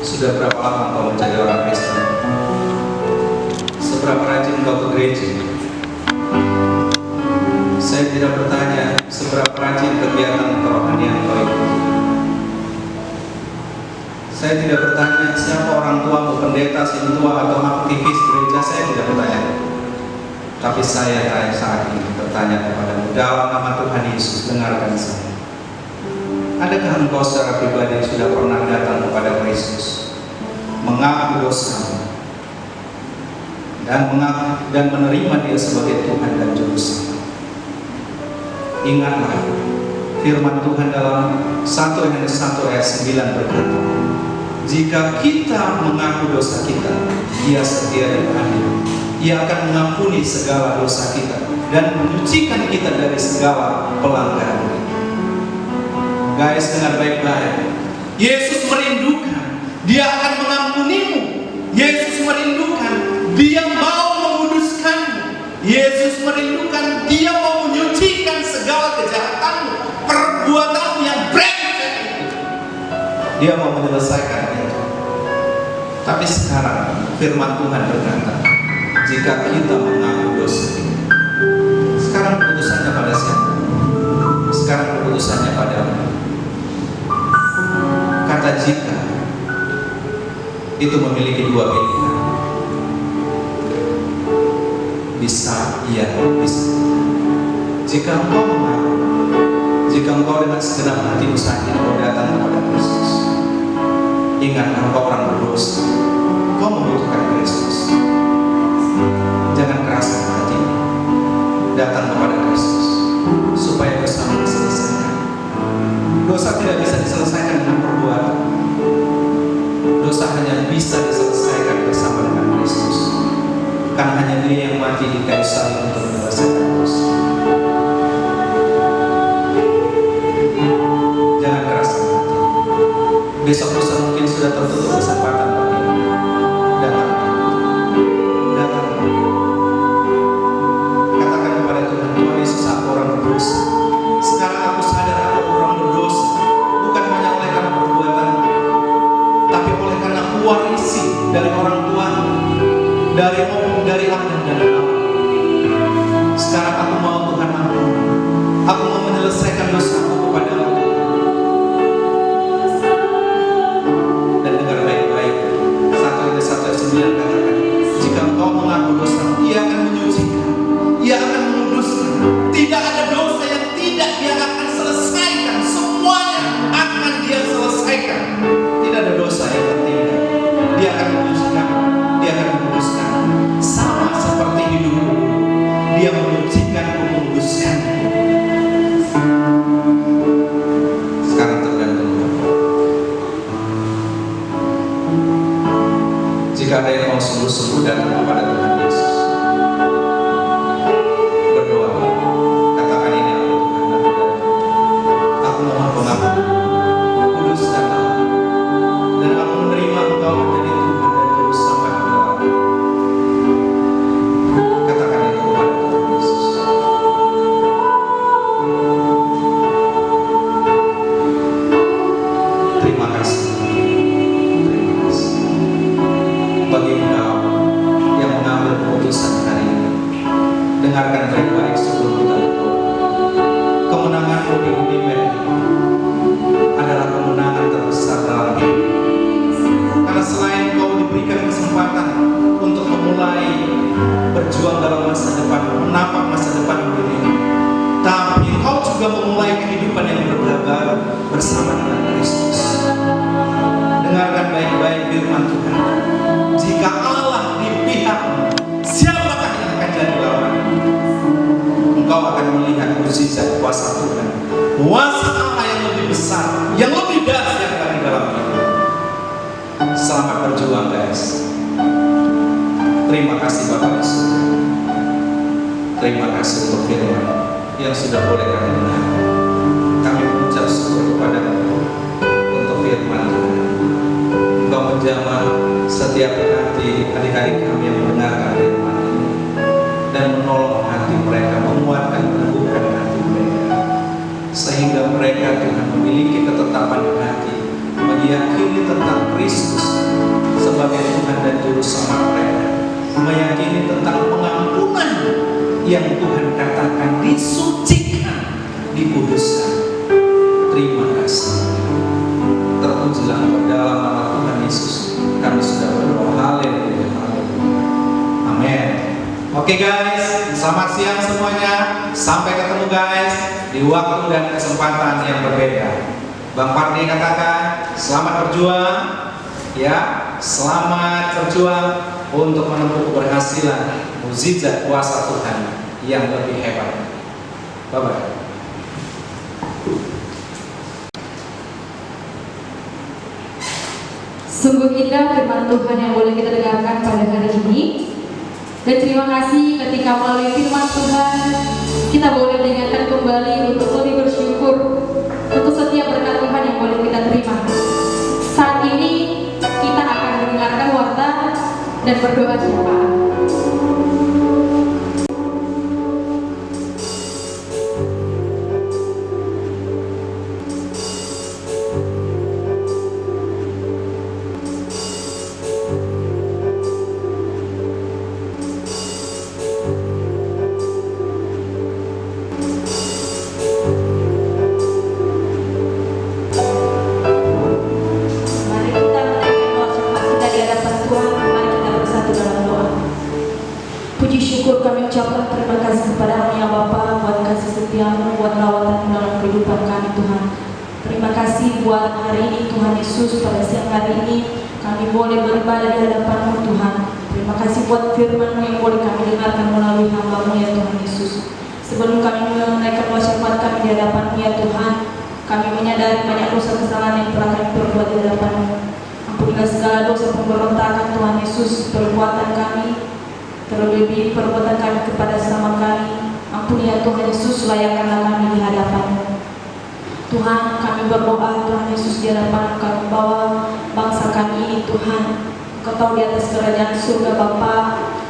sudah berapa lama engkau menjadi orang Kristen, seberapa rajin engkau ke gereja. Saya tidak bertanya seberapa rajin kegiatan kerohanian engkau ikuti. Saya tidak bertanya siapa orang tuamu, pendeta, sintua, atau aktivis gereja. Saya tidak bertanya. Tapi saya saat ini bertanya kepadamu dalam nama Tuhan Yesus, dengarkan saya. Adakah engkau secara pribadi sudah pernah datang kepada Kristus, mengaku dosamu, dan menerima Dia sebagai Tuhan dan Juru Selamat? Ingatlah firman Tuhan dalam 1 Yohanes 1 ayat 9 berkata, jika kita mengaku dosa kita, Dia setia dan adil. Ia akan mengampuni segala dosa kita dan menyucikan kita dari segala pelanggaran kita. Guys, dengar baik-baik. Yesus merindukan, Dia akan mengampunimu. Yesus merindukan, Dia mau menguduskanmu. Yesus merindukan, Dia mau menyucikan segala kejahatanmu, perbuatanmu yang brengsek itu. Dia mau menyelesaikan itu. Tapi sekarang firman Tuhan berkata, jika kita mengaku dosa kita, sekarang keputusannya pada siapa? Sekarang keputusannya padamu. Kata jika itu memiliki dua pilihan. Bisa iya, bisa. Jika engkau mengaku, jika engkau dengan segenap hati usahanya engkau datang kepada Kristus, ingat engkau orang berdosa, engkau membutuhkan Kristus. Jangan keraskan hati, datang kepada Kristus supaya dosamu diselesaikan. Dosa tidak bisa diselesaikan dengan perbuatan. Dosa hanya bisa diselesaikan bersama dengan Kristus. Karena hanya Dia yang mati di kayu salib untuk menyelesaikan dosa. Jangan keraskan hati. Besok lusa mungkin sudah tertutup kesempatan bagimu. Datang. Datang. Katakan kepada Tuhan, Tuhan Yesus, aku orang berdosa. Sekarang aku sadar aku orang berdosa. Bukan hanya oleh karena perbuatanku, tapi oleh karena aku warisi dari orang tuaku, dari Adam dan Hawa. Sekarang aku mau Tuhan ampuni. Aku mau menyelesaikan dosaku kepadamu. Dan dengar baik-baik. 1:9 katakan, jika engkau mengaku dosamu, Ia akan menyucikan, Ia akan menguduskan. Tidak ada dosa yang tidak Dia akan selesaikan. Semuanya akan Dia selesaikan. Tidak ada dosa yang tertinggal. Dia akan menyucikan, Dia akan menguduskan. Sama seperti hidupmu, Dia menyucikan, menguduskan. Sekarang tergantung Bapak. Jika ada yang mau sungguh-sungguh datang kepada Tuhan Yesus, berdoa, katakan ini aku Tuhan, aku mohon pengampunan, kuduskan aku, dan aku menerima Engkau menjadi Tuhan dan Juru Selamat dalam. Katakan itu kepada Tuhan Yesus. Terima kasih. Terima kasih. Bagi engkau yang mengambil keputusan hari ini, dengarkan baik-baik sebelum kita berdoa. Kemenanganmu di Unimed adalah kemenangan terbesar dalam hidup. Karena selain kau diberikan kesempatan untuk memulai berjuang dalam masa depan, menapak masa depan ini, tapi kau juga memulai kehidupan yang berbeda bersama dengan Kristus. Dengarkan baik-baik firman Tuhan. Jika Allah di pihakmu, siapakah yang akan jadi lawan? Engkau akan melihat mukjizat kuasa Tuhan, kuasa Allah yang lebih besar, yang lebih dahsyat dari dalam hidup. Selamat berjuang, guys. Terima kasih Bapak Yesus. Terima kasih untuk firman yang sudah boleh kami dengar. Kami mengucap syukur kepada-Mu untuk firman Tuhan. Engkau menjamah setiap hati adik-adik kami yang mendengarkan firman ini dan menolong hati mereka, menguatkan, meneguhkan hati mereka, sehingga mereka Tuhan memiliki ketetapan hati, meyakini tentang Kristus sebagai Tuhan dan Juru Selamat mereka, meyakini tentang pengampunan yang Tuhan katakan disucikan, dikuduskan. Terima kasih. Terpujilah Engkau dalam nama Tuhan Yesus. Kami sudah berdoa. Haleluya. Amin. Oke guys, selamat siang semuanya. Sampai ketemu guys di waktu dan kesempatan yang berbeda. Bang Pardi katakan selamat berjuang, ya, selamat berjuang untuk menempuh keberhasilan, mukjizat kuasa Tuhan yang lebih hebat. Bye bye. Sungguh indah firman Tuhan yang boleh kita dengarkan pada hari ini. Dan terima kasih ketika melalui firman Tuhan kita boleh diingatkan kembali untuk lebih bersyukur untuk setiap berkat dan berdoa syafaat. Mari kita menaikkan doa syafaat kita di hadapan Tuhan. Mari kita bersatu dalam doa. Puji syukur kami ucapkan terima kasih kepada-Mu ya Bapa, buat kasih setia-Mu, buat rawatan dalam kehidupan kami Tuhan. Terima kasih buat hari ini Tuhan Yesus, pada siang hari ini kami boleh beribadah di hadapan-Mu Tuhan. Terima kasih buat firman-Mu yang boleh kami dengarkan melalui hamba-Mu ya Tuhan Yesus. Sebelum kami menaikkan doa syafaat kami di hadapan-Mu ya Tuhan, kami menyadari banyak dosa kesalahan yang telah kami perbuat di hadapan-Mu. Ampunilah segala dosa pemberontakan Tuhan Yesus, perbuatan kami, terlebih perbuatan kami kepada sesama kami. Ampuni ya Tuhan Yesus, layakkanlah kami di hadapan-Mu. Tuhan, kami berdoa Tuhan Yesus di hadapan kami bawa bangsa kami ini Tuhan. Engkau tahu di atas kerajaan surga Bapa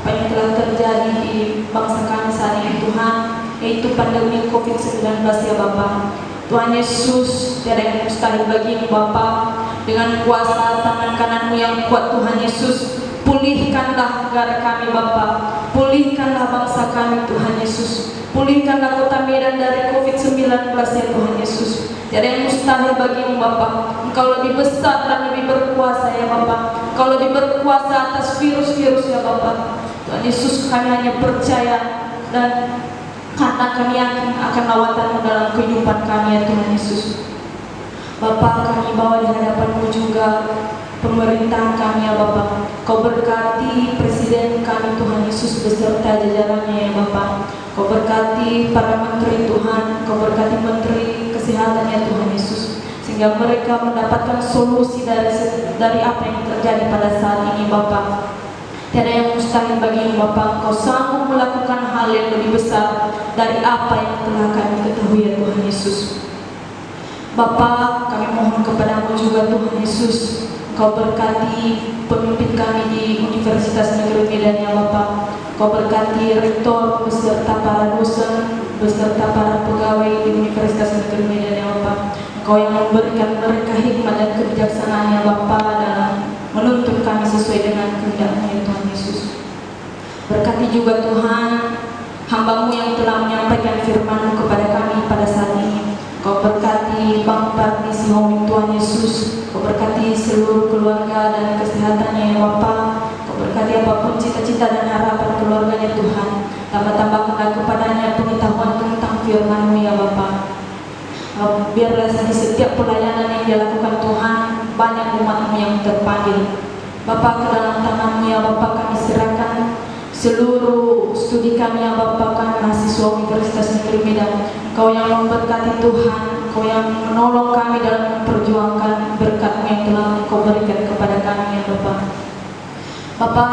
apa yang telah terjadi di bangsa kami saat ini Tuhan, yaitu pandemi COVID-19 ya Bapa. Tuhan Yesus, tiada yang mustahil bagi-Mu Bapa. Dengan kuasa tangan kanan-Mu yang kuat Tuhan Yesus, pulihkanlah negara kami Bapa, pulihkanlah bangsa kami Tuhan Yesus, pulihkanlah kota Medan dari COVID-19 ya Tuhan Yesus. Tiada yang mustahil bagi-Mu Bapa. Engkau lebih besar dan lebih berkuasa ya Bapa. Engkau lebih berkuasa atas virus-virus ya Bapa. Tuhan Yesus, kami hanya percaya dan karena kami yakin akan lawatan-Mu dalam kehidupan kami ya Tuhan Yesus. Bapa, kami bawa di hadapan-Mu juga pemerintahan kami ya Bapa. Kau berkati presiden kami Tuhan Yesus beserta jajarannya ya Bapa. Kau berkati para menteri Tuhan, Kau berkati menteri kesehatan ya Tuhan Yesus, sehingga mereka mendapatkan solusi dari apa yang terjadi pada saat ini Bapa. Tiada yang mustahil bagi-Mu Bapa. Kau sanggup melakukan hal yang lebih besar dari apa yang telah kami ketahui ya Tuhan Yesus. Bapa, kami mohon kepada-Mu juga Tuhan Yesus, Kau berkati pemimpin kami di Universitas Negeri Medan ya Bapa. Kau berkati rektor beserta para dosen beserta para pegawai di Universitas Negeri Medan ya Bapa. Kau yang memberikan mereka hikmat dan kebijaksanaan ya Bapa dalam menuntun kami sesuai dengan kehendak-Mu ya Tuhan Yesus. Berkati juga Tuhan hamba-Mu yang telah menyampaikan firman-Mu kepada kami pada saat ini. Kau berkati Bang Parti Sihombing Tuhan Yesus. Kau berkati seluruh keluarga dan kesehatannya ya Bapa. Kau berkati apapun cita-cita dan harapan keluarganya Tuhan. Tambah-tambahkanlah kepadanya pengetahuan tentang firman-Mu ya Bapa. Biarlah di setiap pelayanan yang dilakukan Tuhan, banyak umat-Mu yang terpanggil. Bapa, ke dalam tangan-Mu ya Bapa kami serahkan seluruh studi kami ya Bapa, kami mahasiswa Universitas Negeri Medan. Kau yang memberkati Tuhan, Kau yang menolong kami dalam memperjuangkan berkat-Mu yang telah Kau berikan kepada kami ya Bapa. Bapa,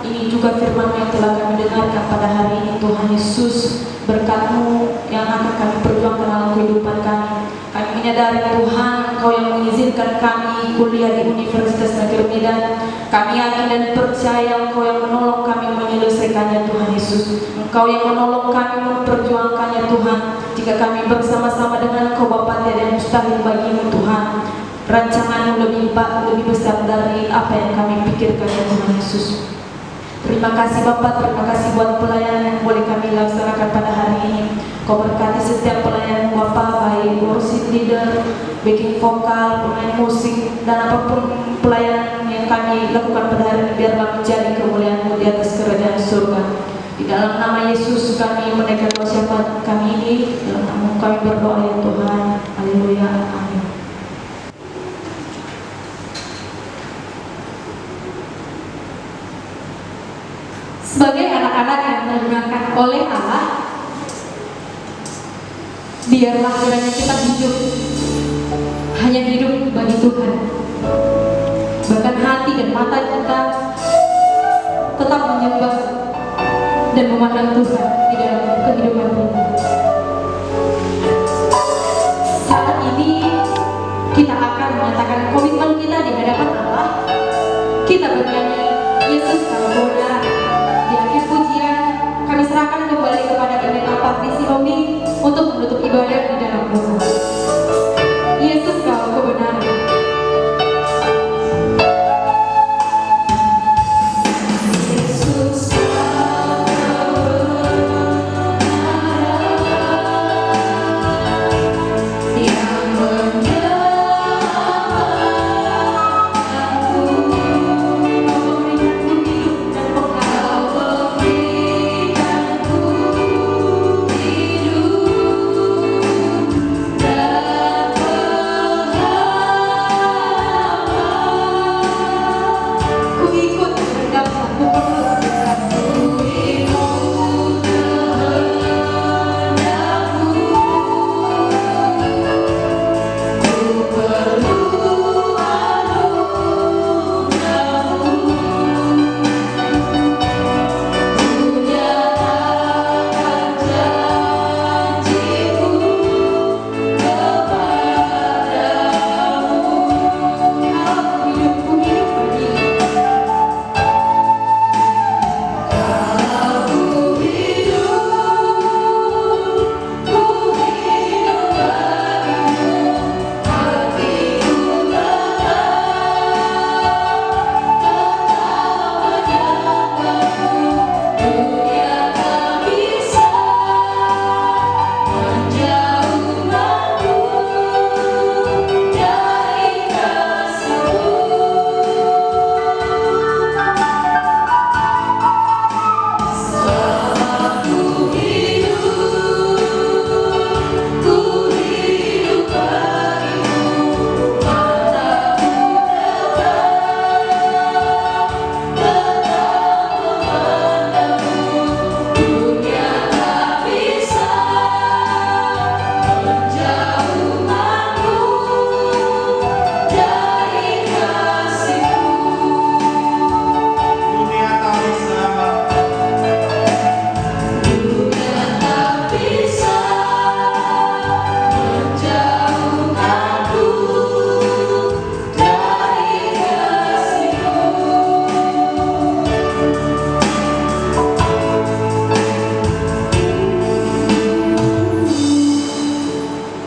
ini juga firman-Mu yang telah kami dengarkan pada hari ini Tuhan Yesus. Berkat-Mu yang akan kami perjuangkan dalam kehidupan kami. Kami menyadari Tuhan, Kau yang mengizinkan kami kuliah di Universitas Negeri Medan. Kami yakin dan percaya Engkau yang menolong kami menyelesaikannya Tuhan Yesus. Engkau yang menolong kami memperjuangkannya Tuhan. Jika kami bersama-sama dengan Engkau Bapa, tiada yang mustahil bagi-Mu Tuhan. Rancangan-Mu lebih besar dari apa yang kami pikirkan ya Tuhan Yesus. Terima kasih Bapak, terima kasih buat pelayanan yang boleh kami laksanakan pada hari ini. Kau berkati setiap pelayanan Bapak, baik worship leader, backing vokal, pemain musik, dan apapun pelayanan yang kami lakukan pada hari ini, biarlah menjadi kemuliaan-Mu di atas kerajaan surga. Di dalam nama Yesus kami menaikkan doa syafaat kami ini, dalam nama kami berdoa ya Tuhan. Haleluya, amin. Sebagai anak-anak yang dimuliakan oleh Allah, biarlah kiranya kita hidup hanya hidup bagi Tuhan. Bahkan hati dan mata kita tetap menyembah dan memandang Tuhan di dalam kehidupan kita. Saat ini kita akan menyatakan komitmen kita di hadapan Allah. Kita bernyanyi Yesus ibadah di dalam doa. Yesus, Kau kebenaran. Yesus,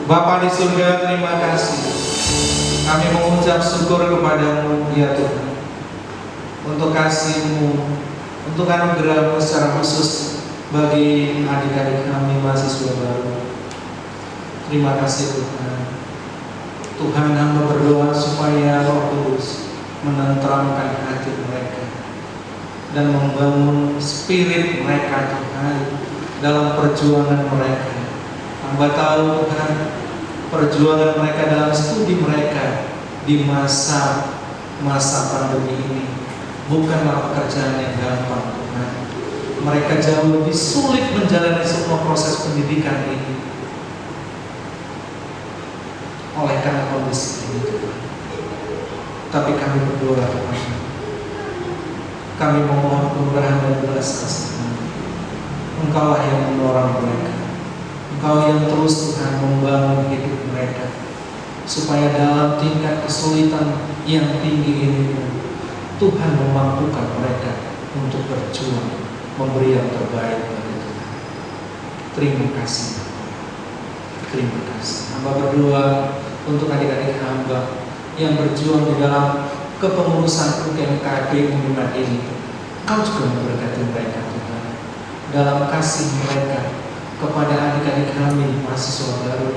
Bapa di surga, terima kasih. Kami mengucap syukur kepadamu, ya Tuhan, untuk kasih-Mu, untuk anugerah-Mu secara khusus bagi adik-adik kami mahasiswa baru. Terima kasih Tuhan. Tuhan, hamba berdoa supaya Roh Kudus menenteramkan hati mereka dan membangun spirit mereka, Tuhan, dalam perjuangan mereka. Hamba tahu Tuhan, perjuangan mereka dalam studi mereka di masa pandemi ini bukanlah pekerjaan yang gampang, Tuhan. Mereka jauh lebih sulit menjalani semua proses pendidikan ini oleh karena kondisi ini, Tuhan. Tapi kami berdoa, Tuhan, kami memohon kemurahan dan belas kasihan. Engkaulah yang menolong mereka. Engkau yang terus, Tuhan, membangun hidup mereka supaya dalam tingkat kesulitan yang tinggi ini Tuhan memampukan mereka untuk berjuang, memberi yang terbaik bagi Tuhan. Terima kasih. Terima kasih. Hamba berdoa untuk adik-adik hamba yang berjuang di dalam kepengurusan UKMKD Unimad ini. Kau juga memberkati mereka, Tuhan, dalam kasih mereka kepada adik-adik kami mahasiswa baru.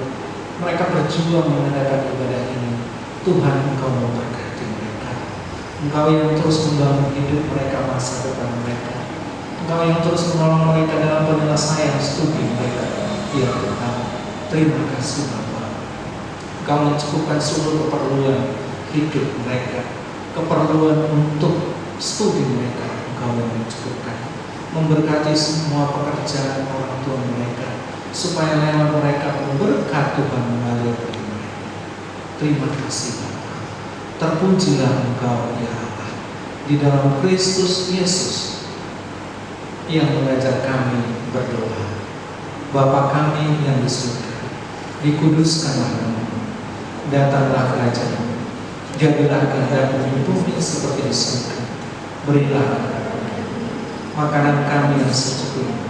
Mereka berjuang mengadakan ibadah ini. Tuhan, Engkau memberkati mereka. Engkau yang terus membangun hidup mereka, masa depan mereka. Engkau yang terus menolong mereka dalam penyelesaian studi mereka. Ya Tuhan, terima kasih Bapa. Engkau mencukupkan seluruh keperluan hidup mereka, keperluan untuk studi mereka. Engkau yang mencukupkan, memberkati semua pekerjaan orang tua mereka, supaya lewat mereka berkat Tuhan mengalir bagi mereka. Terima kasih Bapa. Terpujilah Engkau ya Allah di dalam Kristus Yesus yang mengajar kami berdoa. Bapa kami yang di surga, dikuduskanlah namamu, datanglah kerajaan-Mu, jadilah kehendak-Mu di bumi seperti di surga. Berilah makanan kami yang secukupnya,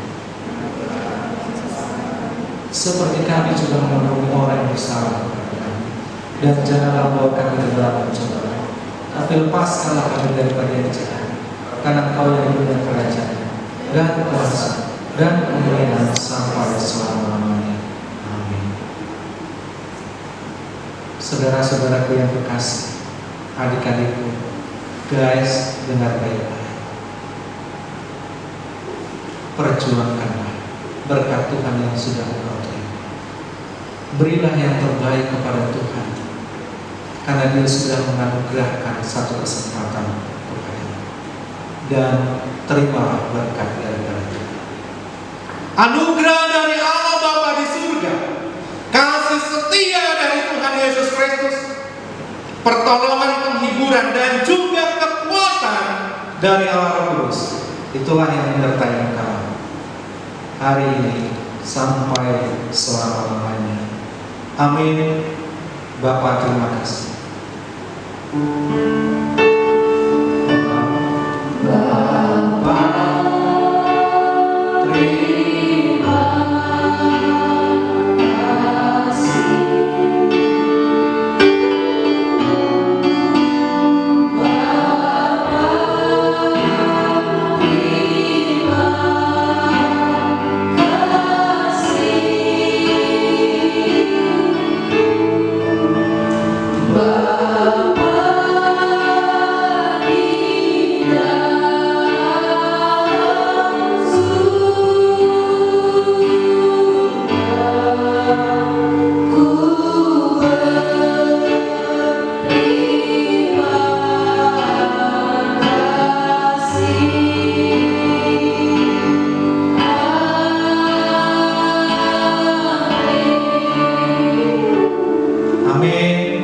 seperti kami juga mengampuni orang yang bersalah kepada kami. Dan janganlah bawa kami ke dalam pencobaan, tapi lepaskanlah kami daripada yang jahat. Karena Engkau yang punya kerajaan dan kuasa dan kemuliaan sampai selama-lamanya. Amin. Saudara-saudaraku yang berkasih, adik-adikku, guys, dengar baik-baik. Perjuangkanlah berkat Tuhan yang sudah engkau terima. Berilah yang terbaik kepada Tuhan, karena Dia sudah menganugerahkan satu kesempatan kepada-Mu. Dan terimalah berkat daripada Tuhan. Anugerah dari Allah Bapa di surga, kasih setia dari Tuhan Yesus Kristus, pertolongan, penghiburan, dan juga kekuatan dari Allah Roh Kudus, itulah yang menyertai engkau hari ini sampai selama-lamanya. Amin. Bapa, terima kasih.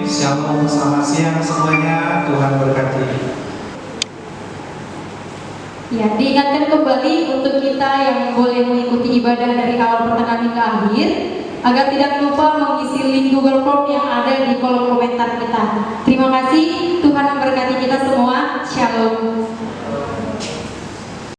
Shalom, selamat siang semuanya. Tuhan berkati. Ya, diingatkan kembali untuk kita yang boleh mengikuti ibadah dari awal pertengahan hingga akhir, agar tidak lupa mengisi link Google Form yang ada di kolom komentar kita. Terima kasih, Tuhan memberkati kita semua. Shalom.